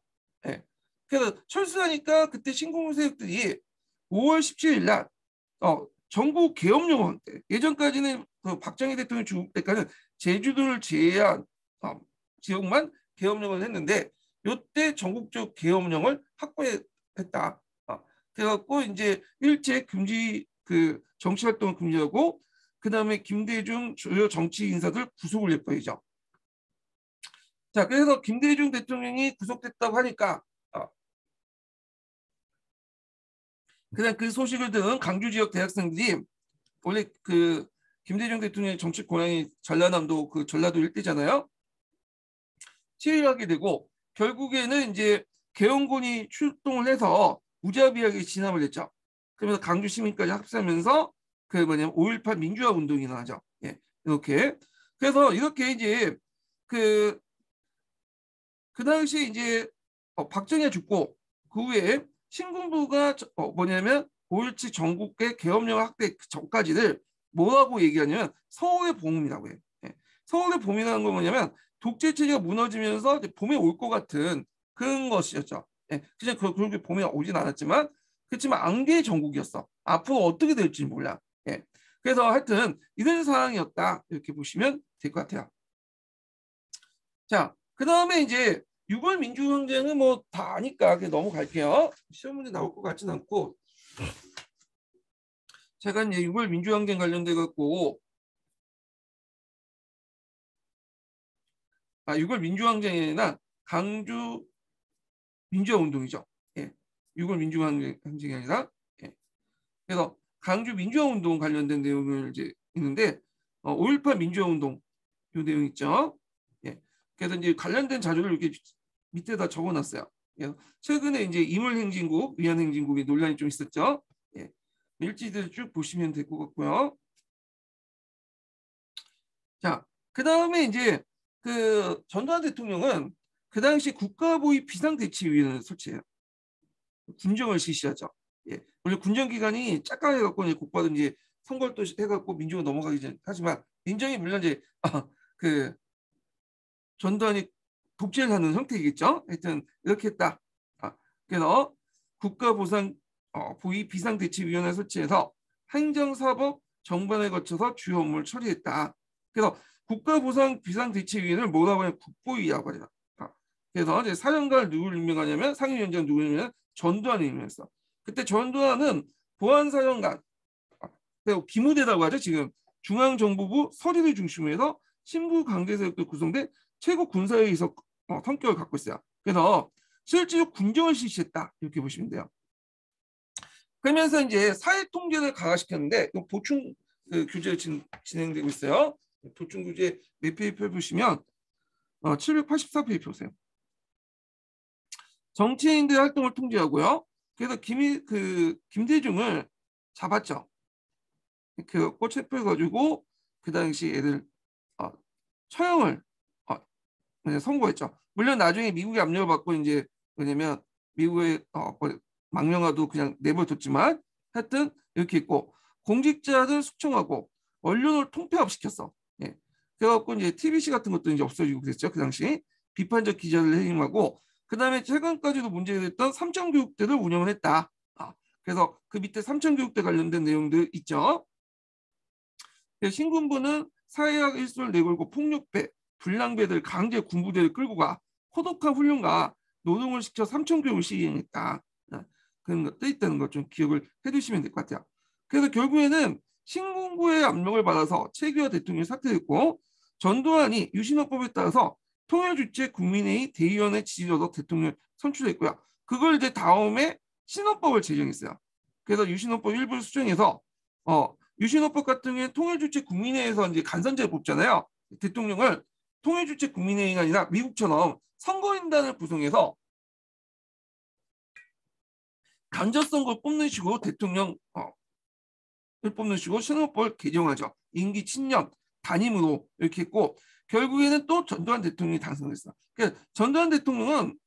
[SPEAKER 1] 예. 그래서 철수하니까 그때 신공세력들이 5월 17일 날 전국 계엄령을 때, 예전까지는 그 박정희 대통령 죽을 때까지는 제주도를 제외한 지역만 계엄령을 했는데 이때 전국적 계엄령을 확보했다. 그래갖고 이제 일제 금지 그 정치 활동을 금지하고 그다음에 김대중 주요 정치 인사들 구속을 해버리죠. 자, 그래서 김대중 대통령이 구속됐다고 하니까 그냥 그 소식을 들은 강주 지역 대학생들이, 원래 그 김대중 대통령의 정치 고향이 전라남도 그 전라도 일대잖아요. 시위를 하게 되고 결국에는 이제 계엄군이 출동을 해서 무자비하게 진압을 했죠. 그러면서 강주 시민까지 합세하면서 그 5.18 민주화 운동이 일어나죠. 예, 이렇게. 그래서 이렇게 이제 그 당시 이제 박정희가 죽고 그 후에 신군부가 뭐냐면 5.17 전국의 계엄령 확대 전까지를 뭐라고 얘기하냐면 서울의 봄이라고 해요. 예. 서울의 봄이라는 건 뭐냐면 독재 체제가 무너지면서 봄에 올 것 같은 그런 것이었죠. 예. 그냥 그렇게 봄이 오진 않았지만 그렇지만 안개의 전국이었어. 앞으로 어떻게 될지 몰라. 예. 그래서 하여튼 이런 상황이었다, 이렇게 보시면 될 것 같아요. 자, 그 다음에 이제 6월 민주항쟁은 뭐 다 아니까 그냥 넘어갈게요. 시험 문제 나올 것 같진 않고, 제가 이제 6월 민주항쟁 관련돼 갖고 6월 민주항쟁에나 강주 민주화 운동이죠. 예. 6월 민주화 항쟁이 아니라. 예. 그래서 강주 민주화 운동 관련된 내용을 이제 있는데 5.18 민주화 운동 이 내용 있죠. 예. 그래서 이제 관련된 자료를 이렇게 밑에다 적어놨어요. 예. 최근에 이제 임을행진국, 위안행진국의 논란이 좀 있었죠. 예. 일지들 쭉 보시면 될 것 같고요. 자, 그 다음에 이제 그 전두환 대통령은 그 당시 국가보위 비상대책위원회를 설치해요. 군정을 실시하죠. 예. 원래 군정 기간이 짝강해갖고 이제 곧바로 이제 선거를 또 해갖고 민주가 넘어가기 전 하지만 민정이 물론 이제 그 전두환이 독재를 하는 형태이겠죠. 하여튼 이렇게 했다. 그래서 국가보상 보위 비상대책위원회 설치해서 행정사법 정반을 거쳐서 주요 업무를 처리했다. 그래서 국가보상 비상대책위원회를 뭐라고 하냐면 국보위라고 하죠. 그래서 이제 사령관을 누구를 임명하냐면 상임위원장 누구를 임명하냐면 전두환을 임명했어. 그때 전두환은 보안사령관 그리고 기무대라고 하죠. 지금 중앙정보부 서리를 중심으로 해서 신부 관계세력들 구성된 최고 군사회의석 성격을 갖고 있어요. 그래서 실제로 군정을 실시했다 이렇게 보시면 돼요. 그러면서 이제 사회 통제를 강화시켰는데 보충 규제가 진행되고 있어요. 보충 규제 몇 페이지를 보시면 784페이지 보세요. 정치인들 활동을 통제하고요. 그래서 김대중을 잡았죠. 그 체포해 가지고 그 당시 애들 처형을 선고했죠. 물론 나중에 미국의 압력을 받고 이제 왜냐면 미국의 망명아도 그냥 내버려뒀지만 하여튼 이렇게 있고 공직자들 숙청하고 언론을 통폐합시켰어. 예. 그래갖고 이제 TBC 같은 것도 이제 없어지고 그랬죠. 그 당시 비판적 기자를 해임하고 그 다음에 최근까지도 문제가 됐던 삼천교육대를 운영을 했다. 그래서 그 밑에 삼천교육대 관련된 내용들 있죠. 신군부는 사회학 일수를 내걸고 폭력배, 불량배들 강제 군부대를 끌고 가 호독한 훈련과 노동을 시켜 삼천교육을 시행했다. 그런 것도 있다는 것 좀 기억을 해두시면 될 것 같아요. 그래서 결국에는 신군부의 압력을 받아서 최규하 대통령이 사퇴했고 전두환이 유신헌법에 따라서 통일주체 국민회의 대의원의 지지로 대통령 선출했고요. 그걸 이제 다음에 신헌법을 제정했어요. 그래서 유신헌법 일부를 수정해서 유신헌법 같은 경우에 통일주체 국민회의에서 이제 간선제를 뽑잖아요. 대통령을 통일주체 국민회의가 아니라 미국처럼 선거인단을 구성해서 간접선거 뽑는 식으로 대통령을 뽑는 식으로 신헌법을 개정하죠. 임기 7년 단임으로 이렇게 했고 결국에는 또 전두환 대통령이 당선됐어. 그러니까 전두환 대통령은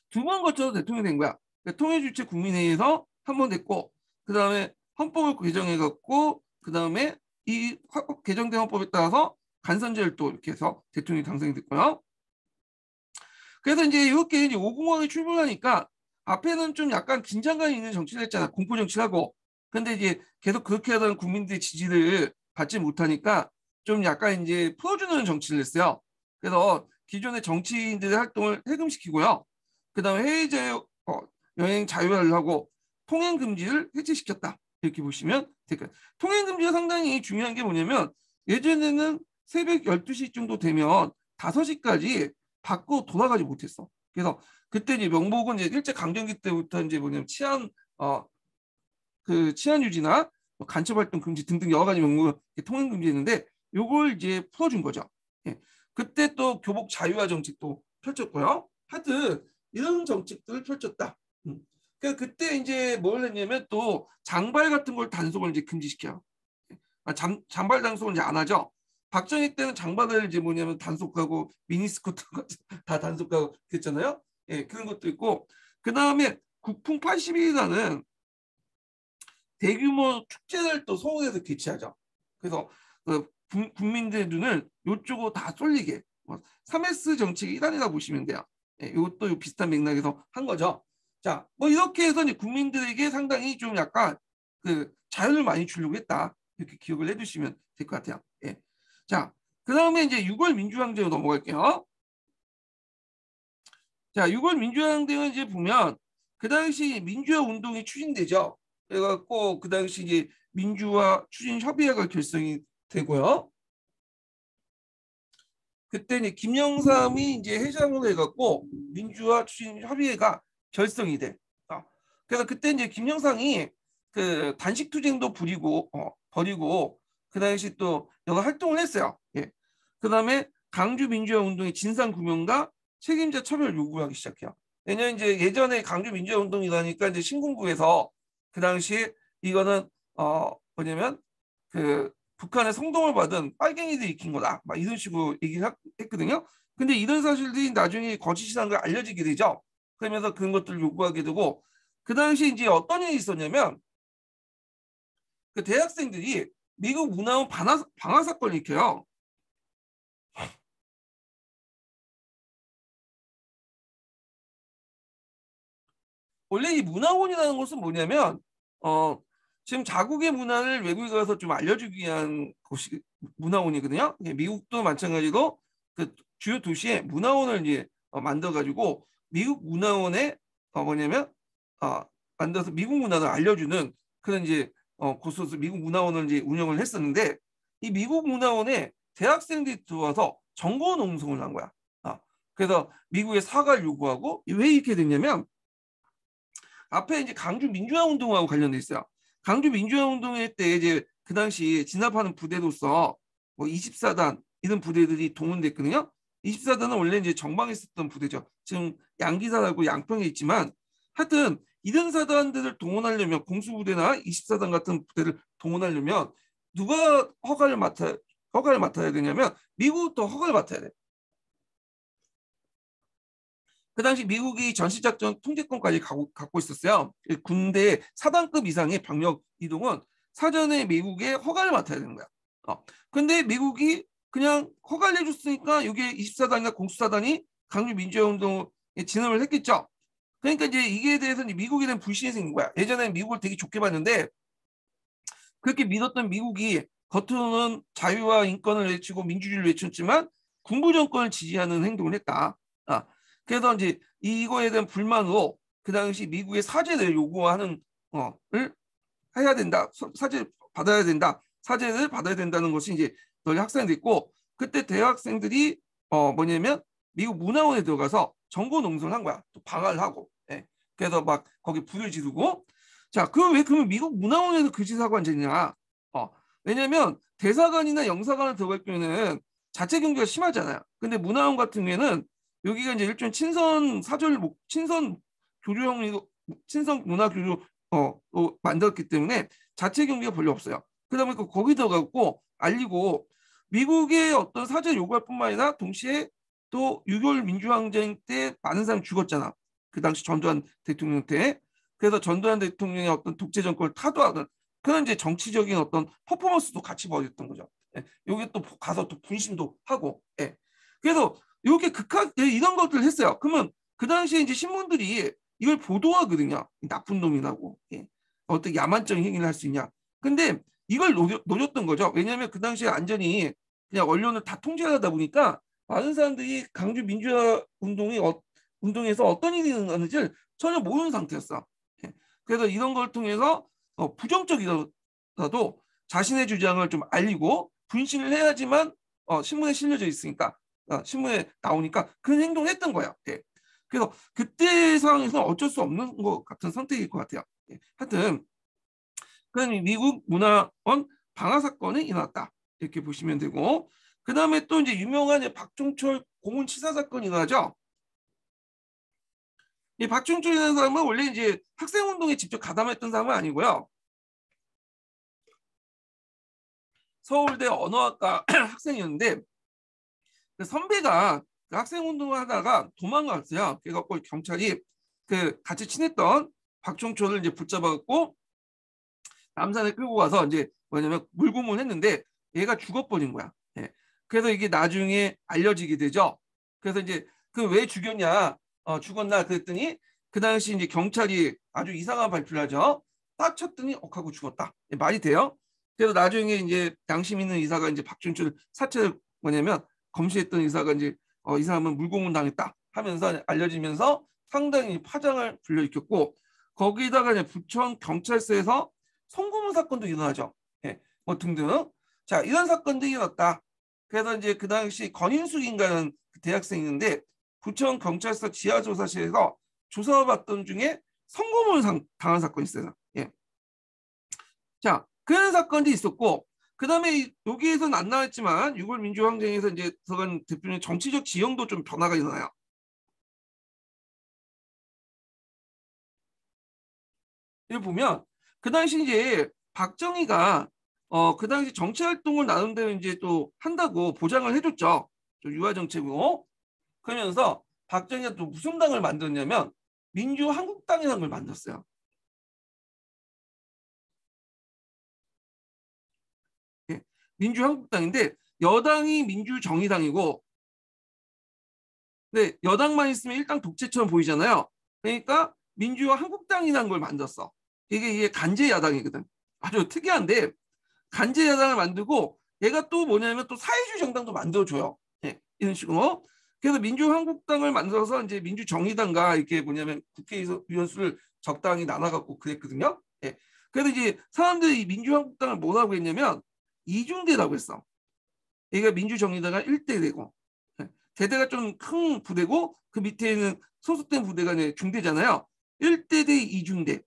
[SPEAKER 1] 두 번 거쳐서 대통령이 된 거야. 그러니까 통일주체 국민회의에서 한 번 됐고 그 다음에 헌법을 개정해갖고 그 다음에 이 개정된 헌법에 따라서 간선제를 또 이렇게 해서 대통령이 당선이 됐고요. 그래서 이제 이렇게 이제 오공화국이 출범하니까 앞에는 좀 약간 긴장감이 있는 정치를 했잖아. 공포 정치를 하고. 근데 이제 계속 그렇게 하던 국민들의 지지를 받지 못하니까 좀 약간 이제 풀어주는 정치를 했어요. 그래서 기존의 정치인들의 활동을 해금시키고요. 그 다음에 해외 여행 자유화를 하고 통행 금지를 해제시켰다. 이렇게 보시면 될까요? 통행 금지가 상당히 중요한 게 뭐냐면 예전에는 새벽 12시 정도 되면 5시까지 밖으로 돌아가지 못했어. 그래서 그때 이제 명복은 이제 일제 강점기 때부터 이제 뭐냐면 치안 유지나 간첩 활동 금지 등등 여러 가지 명목을 통행 금지했는데 요걸 이제 풀어준 거죠. 예. 그때 또 교복 자유화 정책도 펼쳤고요. 하여튼 이런 정책들을 펼쳤다. 그러니까 그때 이제 뭘 했냐면 또 장발 같은 걸 단속을 이제 금지시켜요. 장발 단속을 이제 안 하죠. 박정희 때는 장발을 이제 뭐냐면 단속하고 미니스커트 다 단속하고 그랬잖아요. 예, 그런 것도 있고 그 다음에 국풍 80일이라는 대규모 축제를 또 서울에서 개최하죠. 그래서 국민들의 눈을 이쪽으로 다 쏠리게 3S 정책의 일환이라고 보시면 돼요. 예, 이것도 비슷한 맥락에서 한 거죠. 자, 뭐 이렇게 해서 이제 국민들에게 상당히 좀 약간 그 자유를 많이 주려고 했다. 이렇게 기억을 해두시면 될 것 같아요. 예. 자, 그 다음에 이제 6월 민주항쟁으로 넘어갈게요. 자, 6월 민주항쟁은 이제 보면 그 당시 민주화 운동이 추진되죠. 그래갖고 그 당시 이제 민주화 추진 협의회가 결성이 되고요. 그때 이제 김영삼이 이제 회장으로 해갖고 민주화 추진 협의회가 결성이 돼. 그래서 그때 이제 김영삼이 그 단식 투쟁도 부리고 벌이고 그 당시 또 여러 활동을 했어요. 예. 그다음에 강주 민주화 운동의 진상 규명과 책임자 처벌 요구하기 시작해요. 왜냐면 이제 예전에 강주 민주화 운동이라니까 이제 신군부에서 그 당시 이거는 뭐냐면 그 북한의 성동을 받은 빨갱이들이 익힌 거다. 막 이런 식으로 얘기를 했거든요. 근데 이런 사실들이 나중에 거짓이라는 걸 알려지게 되죠. 그러면서 그런 것들을 요구하게 되고 그 당시 이제 어떤 일이 있었냐면 그 대학생들이 미국 문화원 방화 사건을 일으켜요. 원래 이 문화원이라는 것은 뭐냐면 어 지금 자국의 문화를 외국에 가서 좀 알려주기 위한 곳이 문화원이거든요. 미국도 마찬가지로 그 주요 도시에 문화원을 이제 만들어 가지고 미국 문화원에 뭐냐면 어, 만들어서 미국 문화를 알려주는 그런 이제 곳으로서 미국 문화원을 이제 운영을 했었는데 이 미국 문화원에 대학생들이 들어와서 정보 농성을 한 거야. 그래서 미국에 사과를 요구하고 왜 이렇게 됐냐면 앞에 이제 강주 민주화 운동하고 관련돼 있어요. 강주 민주화 운동회 때 이제 그 당시 진압하는 부대로서 뭐 24단 이런 부대들이 동원됐거든요. 24단은 원래 이제 정방에 있었던 부대죠. 지금 양기사라고 양평에 있지만 하여튼 이런 사단들을 동원하려면 공수부대나 24단 같은 부대를 동원하려면 누가 허가를 맡아야 되냐면 미국부터 허가를 맡아야 돼. 그 당시 미국이 전시작전 통제권까지 갖고 있었어요. 군대 사단급 이상의 병력 이동은 사전에 미국에 허가를 맡아야 되는 거야. 근데 미국이 그냥 허가를 해줬으니까 이게 24단이나 공수사단이 강주 민주화운동에 진압을 했겠죠. 그러니까 이제 이게 대해서 이제 미국에 대한 불신이 생긴 거야. 예전에 미국을 되게 좋게 봤는데 그렇게 믿었던 미국이 겉으로는 자유와 인권을 외치고 민주주의를 외쳤지만 군부 정권을 지지하는 행동을 했다. 그래서 이제 이거에 대한 불만으로 그 당시 미국의 사죄를 요구하는 을 해야 된다. 사죄 받아야 된다. 사죄를 받아야 된다는 것이 이제 널리 확산이 됐고 그때 대학생들이 뭐냐면 미국 문화원에 들어가서 정보 농성을 한 거야. 또 방화를 하고. 예. 그래서 막 거기 불을 지르고 자, 왜 그러면 미국 문화원에서 그 짓을 하고 앉았냐? 왜냐면 대사관이나 영사관을 들어갈 경우에는 자체 경계가 심하잖아요. 근데 문화원 같은 경우에는 여기가 이제 일종의 친선 교류형 친선 문화 교류 만들었기 때문에 자체 경계가 별로 없어요. 그러다 보니까 거기 들어가고 알리고 미국의 어떤 사죄 요구할 뿐만 아니라 동시에 또 6.25 민주항쟁 때 많은 사람이 죽었잖아. 그 당시 전두환 대통령 때. 그래서 전두환 대통령의 어떤 독재 정권을 타도하는 그런 이제 정치적인 어떤 퍼포먼스도 같이 벌였던 거죠. 예. 여기 또 가서 또 분심도 하고. 예. 그래서 이렇게 이런 것들을 했어요. 그러면 그 당시에 이제 신문들이 이걸 보도하거든요. 나쁜 놈이라고. 예. 어떻게 야만적인 행위를 할 수 있냐. 근데 이걸 노렸던 거죠. 왜냐하면 그 당시에 안전이 그냥 언론을 다 통제하다 보니까 많은 사람들이 강주 민주화 운동에서 어떤 일이 일어나는지를 전혀 모르는 상태였어. 예. 그래서 이런 걸 통해서 부정적이라도 자신의 주장을 좀 알리고 분신을 해야지만 신문에 실려져 있으니까 신문에 나오니까 그런 행동을 했던 거예요. 예. 그래서 그때 상황에서는 어쩔 수 없는 것 같은 선택일 것 같아요. 예. 하여튼 그런 미국 문화원 방화 사건이 일어났다 이렇게 보시면 되고 그 다음에 또 이제 유명한 박종철 고문치사 사건이 일어나죠. 이 박종철이라는 사람은 원래 이제 학생운동에 직접 가담했던 사람은 아니고요. 서울대 언어학과 학생이었는데 그 선배가 그 학생운동을 하다가 도망갔어요. 그래갖고 경찰이 그 같이 친했던 박종철을 이제 붙잡아갖고 남산에 끌고 가서 이제 뭐냐면 물고문을 했는데 얘가 죽어버린 거야. 예. 그래서 이게 나중에 알려지게 되죠. 그래서 이제 그 왜 죽였냐, 죽었나 그랬더니 그 당시 이제 경찰이 아주 이상한 발표를 하죠. 딱 쳤더니 하고 죽었다. 예, 말이 돼요? 그래서 나중에 이제 양심 있는 의사가 이제 박준철 사체를 뭐냐면 검시했던 의사가 이제 이 사람은 물고문 당했다 하면서 알려지면서 상당히 파장을 불러일으켰고 거기다가 이제 부천 경찰서에서 성고문 사건도 일어나죠. 예, 뭐 등등. 자, 이런 사건들이 일어났다. 그래서 이제 그 당시 권인숙인가는 그 대학생인데 부천 경찰서 지하조사실에서 조사받던 중에 성고문 당한 사건이 있어요. 예. 자, 그런 사건이 있었고, 그 다음에 여기에서는 안 나왔지만 6월 민주항쟁에서 이제 들어간 대표님 정치적 지형도 좀 변화가 일어나요. 여기 보면 그 당시 이제 박정희가 그 당시 정치 활동을 나름대로 이제 또 한다고 보장을 해줬죠. 유화 정책으로. 그러면서 박정희가 또 무슨 당을 만들었냐면 민주한국당이라는 걸 만들었어요. 예, 민주한국당인데 여당이 민주정의당이고, 네, 여당만 있으면 일당 독재처럼 보이잖아요. 그러니까 민주한국당이라는 걸 만들었어. 이게 간제 야당이거든. 아주 특이한데 간제 야당을 만들고 얘가 또 뭐냐면 또 사회주의 정당도 만들어줘요. 예, 이런 식으로. 그래서 민주한국당을 만들어서 이제 민주정의당과 이렇게 뭐냐면 국회의원 수를 적당히 나눠갖고 그랬거든요. 예. 그래서 이제 사람들이 민주한국당을 뭐라고 했냐면 이중대라고 했어. 얘가 민주정의당가 1대되고 대대가 좀 큰 부대고 그 밑에 있는 소속된 부대가 이제 중대잖아요. 1대 대 2중대.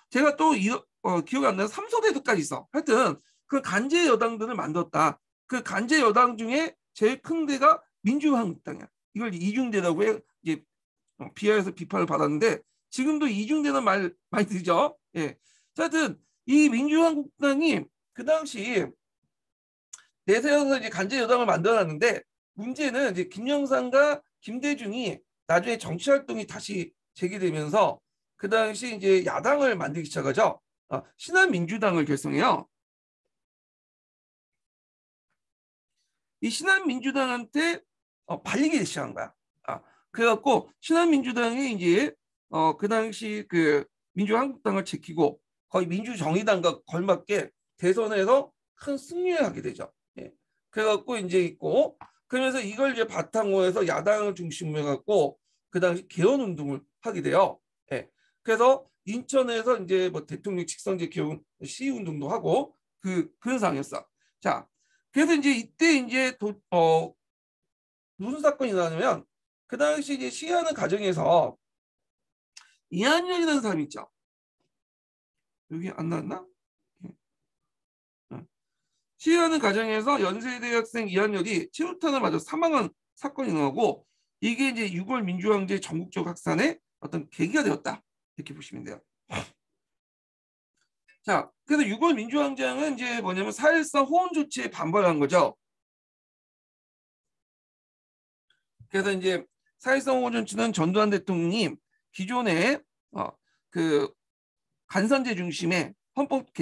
[SPEAKER 1] 제가 또 기억이 안 나서 3소대도까지 있어. 하여튼 그 간제 여당들을 만들었다. 그 간제 여당 중에 제일 큰 데가 민주한국당이야. 이걸 이중대라고 해 이제 비하해서 비판을 받았는데 지금도 이중대는 말 많이 들죠. 예. 하여튼 이 민주한국당이 그 당시 내세워서 이제 간제 여당을 만들어놨는데 문제는 이제 김영삼과 김대중이 나중에 정치 활동이 다시 재개되면서 그 당시 이제 야당을 만들기 시작하죠. 신한민주당을 결성해요. 이 신한민주당한테 발리기 시작한 거야. 그래갖고 신한민주당이 이제 그 당시 그 민주한국당을 지키고 거의 민주정의당과 걸맞게 대선에서 큰 승리를 하게 되죠. 예. 그래갖고 이제 있고 그러면서 이걸 이제 바탕으로 해서 야당을 중심으로 해갖고 그 당시 개헌 운동을 하게 돼요. 예. 그래서 인천에서 이제 뭐 대통령 직선제 개헌 시위 운동도 하고 그런 상황이었어. 자, 그래서 이제 이때 이제 무슨 사건이 나냐면 그 당시 이제 시위하는 과정에서 이한열이라는 사람이 있죠. 여기 안 나왔나? 시위하는 과정에서 연세대학생 이한열이 체류탄을 맞아 사망한 사건이 나오고 이게 이제 6월 민주항쟁 전국적 확산의 어떤 계기가 되었다. 이렇게 보시면 돼요. 자, 그래서 6월 민주항쟁은 이제 뭐냐면 4.13 호원 조치에 반발한 거죠. 그래서 이제 4.13 호원 조치는 전두환 대통령이 기존에 그 간선제 중심의 헌법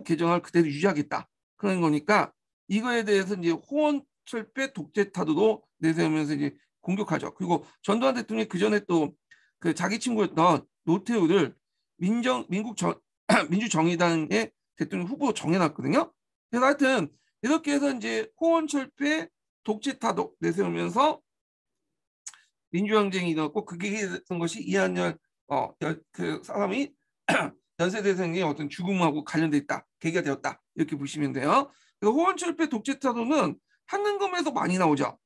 [SPEAKER 1] 개정을 그대로 유지하겠다. 그런 거니까 이거에 대해서 이제 호원 철폐 독재 타도도 내세우면서 이제 공격하죠. 그리고 전두환 대통령이 그 전에 또 그 자기 친구였던 노태우를 민주정의당의 대통령 후보 정해놨거든요. 그래서 하여튼 이렇게 해서 이제 호원 철폐 독재 타도 내세우면서 민주항쟁이 일어났고 그게 됐던 것이 이한열 그 사람이 연세대생의 어떤 죽음하고 관련돼 있다, 계기가 되었다 이렇게 보시면 돼요. 호원철폐 독재타도는 한능검에서 많이 나오죠.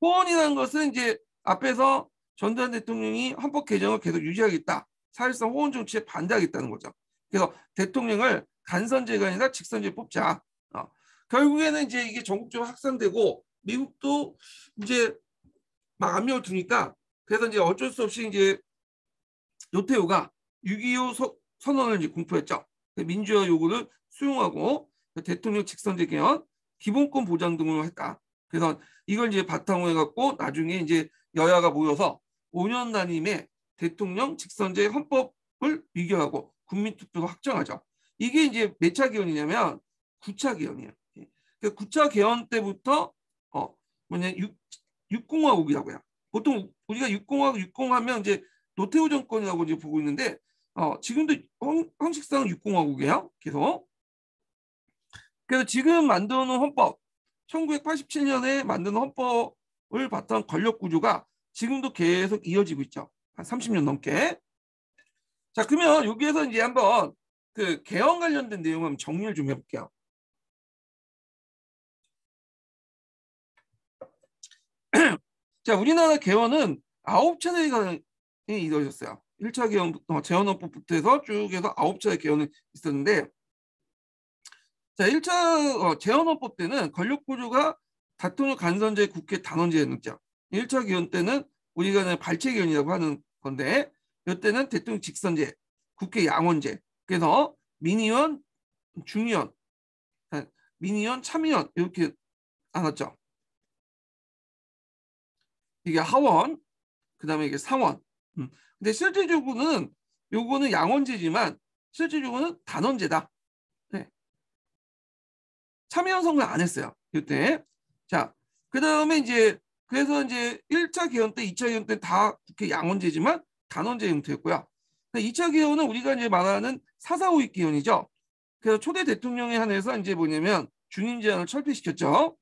[SPEAKER 1] 호원이라는 것은 이제 앞에서 전두환 대통령이 헌법 개정을 계속 유지하겠다, 사실상 호원 정치에 반대하겠다는 거죠. 그래서 대통령을 간선제가 아니라 직선제 뽑자. 결국에는 이제 이게 전국적으로 확산되고 미국도 이제 막 압력을 두니까 그래서 이제 어쩔 수 없이 이제 노태우가 6.25 선언을 이제 공포했죠. 민주화 요구를 수용하고 대통령 직선제 개헌, 기본권 보장 등을 했다. 그래서 이걸 이제 바탕으로 해갖고 나중에 이제 여야가 모여서 5년 단임의 대통령 직선제 헌법을 위결하고 국민투표를 확정하죠. 이게 이제 몇 차 개헌이냐면 9차 개헌이에요. 그 9차 개헌 때부터 뭐냐 6공화국이라고 해요. 보통 우리가 6공화국 6공하면 이제 노태우 정권이라고 이제 보고 있는데 지금도 형식상은 6공화국이에요. 계속. 그래서 지금 만드는 헌법 1987년에 만드는 헌법을 바탕 권력 구조가 지금도 계속 이어지고 있죠. 한 30년 넘게. 자, 그러면 여기에서 이제 한번 그 개헌 관련된 내용 한번 정리를 좀 해볼게요. 자, 우리나라 개헌은 9차례가 이루어졌어요. 1차 개헌, 재헌헌법부터 해서 쭉 해서 9차례 개헌이 있었는데, 자, 1차 재헌헌법 때는 권력 구조가 대통령 간선제, 국회 단원제였죠. 1차 개헌 때는 우리가 그냥 발췌 개헌이라고 하는 건데, 이때는 대통령 직선제, 국회 양원제. 그래서 민의원, 중의원, 민의원, 참의원 이렇게 나눴죠. 이게 하원, 그다음에 이게 상원. 근데 실질적으로는 요거는 양원제지만 실질적으로는 단원제다. 네. 참여연 선거 안 했어요. 이때. 자, 그다음에 이제 그래서 이제 1차 개헌 때, 2차 개헌 때 다 국회 양원제지만 단원제 형태였고요. 2차 개헌은 우리가 이제 말하는 4.4.5.2 개헌이죠. 그래서 초대 대통령에 한해서 이제 뭐냐면 중임 제한을 철폐시켰죠.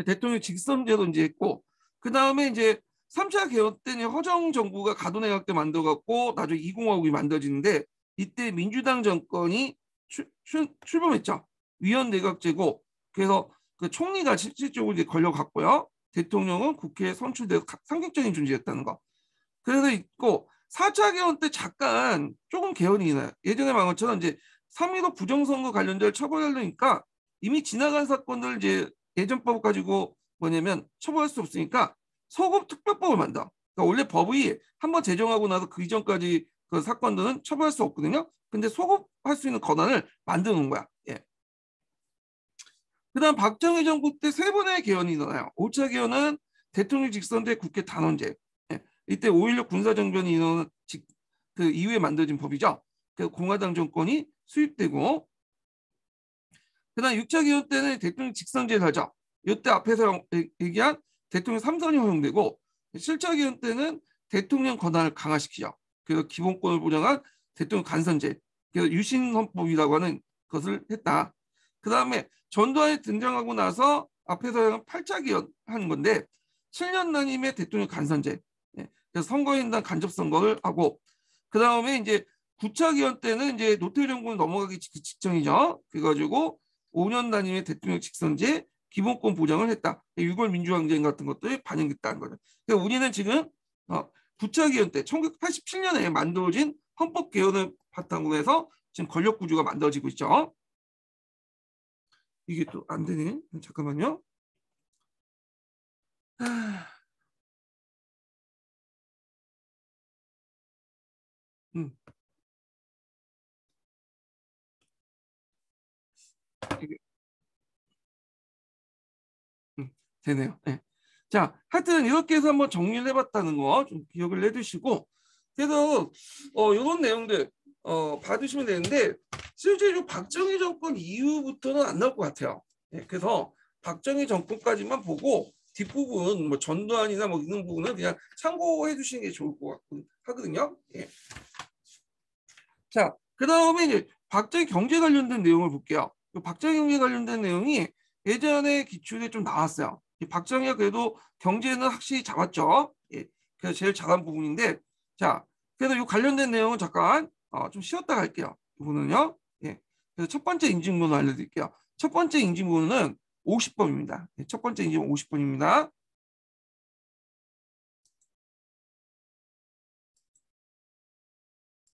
[SPEAKER 1] 대통령 직선제도 이제 했고, 그 다음에 이제 3차 개헌 때는 허정 정부가 가도내각 때 만들어갖고 나중에 2공화국이 만들어지는데, 이때 민주당 정권이 출범했죠. 위원 내각제고, 그래서 그 총리가 실질적으로 이제 권력갖고요. 대통령은 국회에 선출돼서 상징적인 존재였다는 거. 그래서 있고 4차 개헌 때 잠깐 조금 개헌이 나요. 예전에 말한 것처럼 이제 3.15 부정선거 관련자를 처벌하려니까 이미 지나간 사건들 이제 예전법 가지고 뭐냐면 처벌할 수 없으니까 소급특별법을 만들어. 그러니까 원래 법이 한번 제정하고 나서 그 이전까지 그 사건들은 처벌할 수 없거든요. 근데 소급할 수 있는 권한을 만드는 거야. 예. 그다음 박정희 정부 때 3번의 개헌이 일어나요. 5차 개헌은 대통령 직선제 국회 단원제. 예. 이때 5.16 군사정변이 일어난 그 이후에 만들어진 법이죠. 그 공화당 정권이 수립되고, 그다음 6차 개헌 때는 대통령 직선제를 하죠. 이때 앞에서 얘기한 대통령 3선이 허용되고, 7차 개헌 때는 대통령 권한을 강화시키죠. 그래서 기본권을 보장한 대통령 간선제, 그래서 유신헌법이라고 하는 것을 했다. 그 다음에 전두환이 등장하고 나서 앞에서 8차 개헌 하는 건데 7년 단임의 대통령 간선제, 그래서 선거인단 간접선거를 하고, 그 다음에 이제 9차 개헌 때는 이제 노태우 정권 넘어가기 직전이죠. 그래가지고 5년 단임의 대통령 직선제, 기본권 보장을 했다. 6월 민주항쟁 같은 것들이 반영됐다는 거죠. 그러니까 우리는 지금 9차 개헌 때 1987년에 만들어진 헌법 개헌을 바탕으로 해서 지금 권력 구조가 만들어지고 있죠. 이게 또 안 되네. 잠깐만요. 이게 되네요. 네. 자, 하여튼 이렇게 해서 한번 정리를 해봤다는 거 좀 기억을 해두시고, 그래서 이런 내용들 봐두시면 되는데 실제로 박정희 정권 이후부터는 안 나올 것 같아요. 네, 그래서 박정희 정권까지만 보고 뒷부분 뭐 전두환이나 뭐 이런 부분은 그냥 참고해 주시는 게 좋을 것 하거든요. 예. 자, 그 다음에 이제 박정희 경제 관련된 내용을 볼게요. 박정희 경제 관련된 내용이 예전에 기출에 좀 나왔어요. 박정희가 그래도 경제는 확실히 잡았죠. 예, 그래서 제일 잘한 부분인데, 자, 그래서 이 관련된 내용은 잠깐 좀 쉬었다 갈게요. 이거는요. 예, 그래서 첫 번째 인증번호 알려드릴게요. 첫 번째 인증번호는 50번입니다. 첫 번째 인증번호 50번입니다.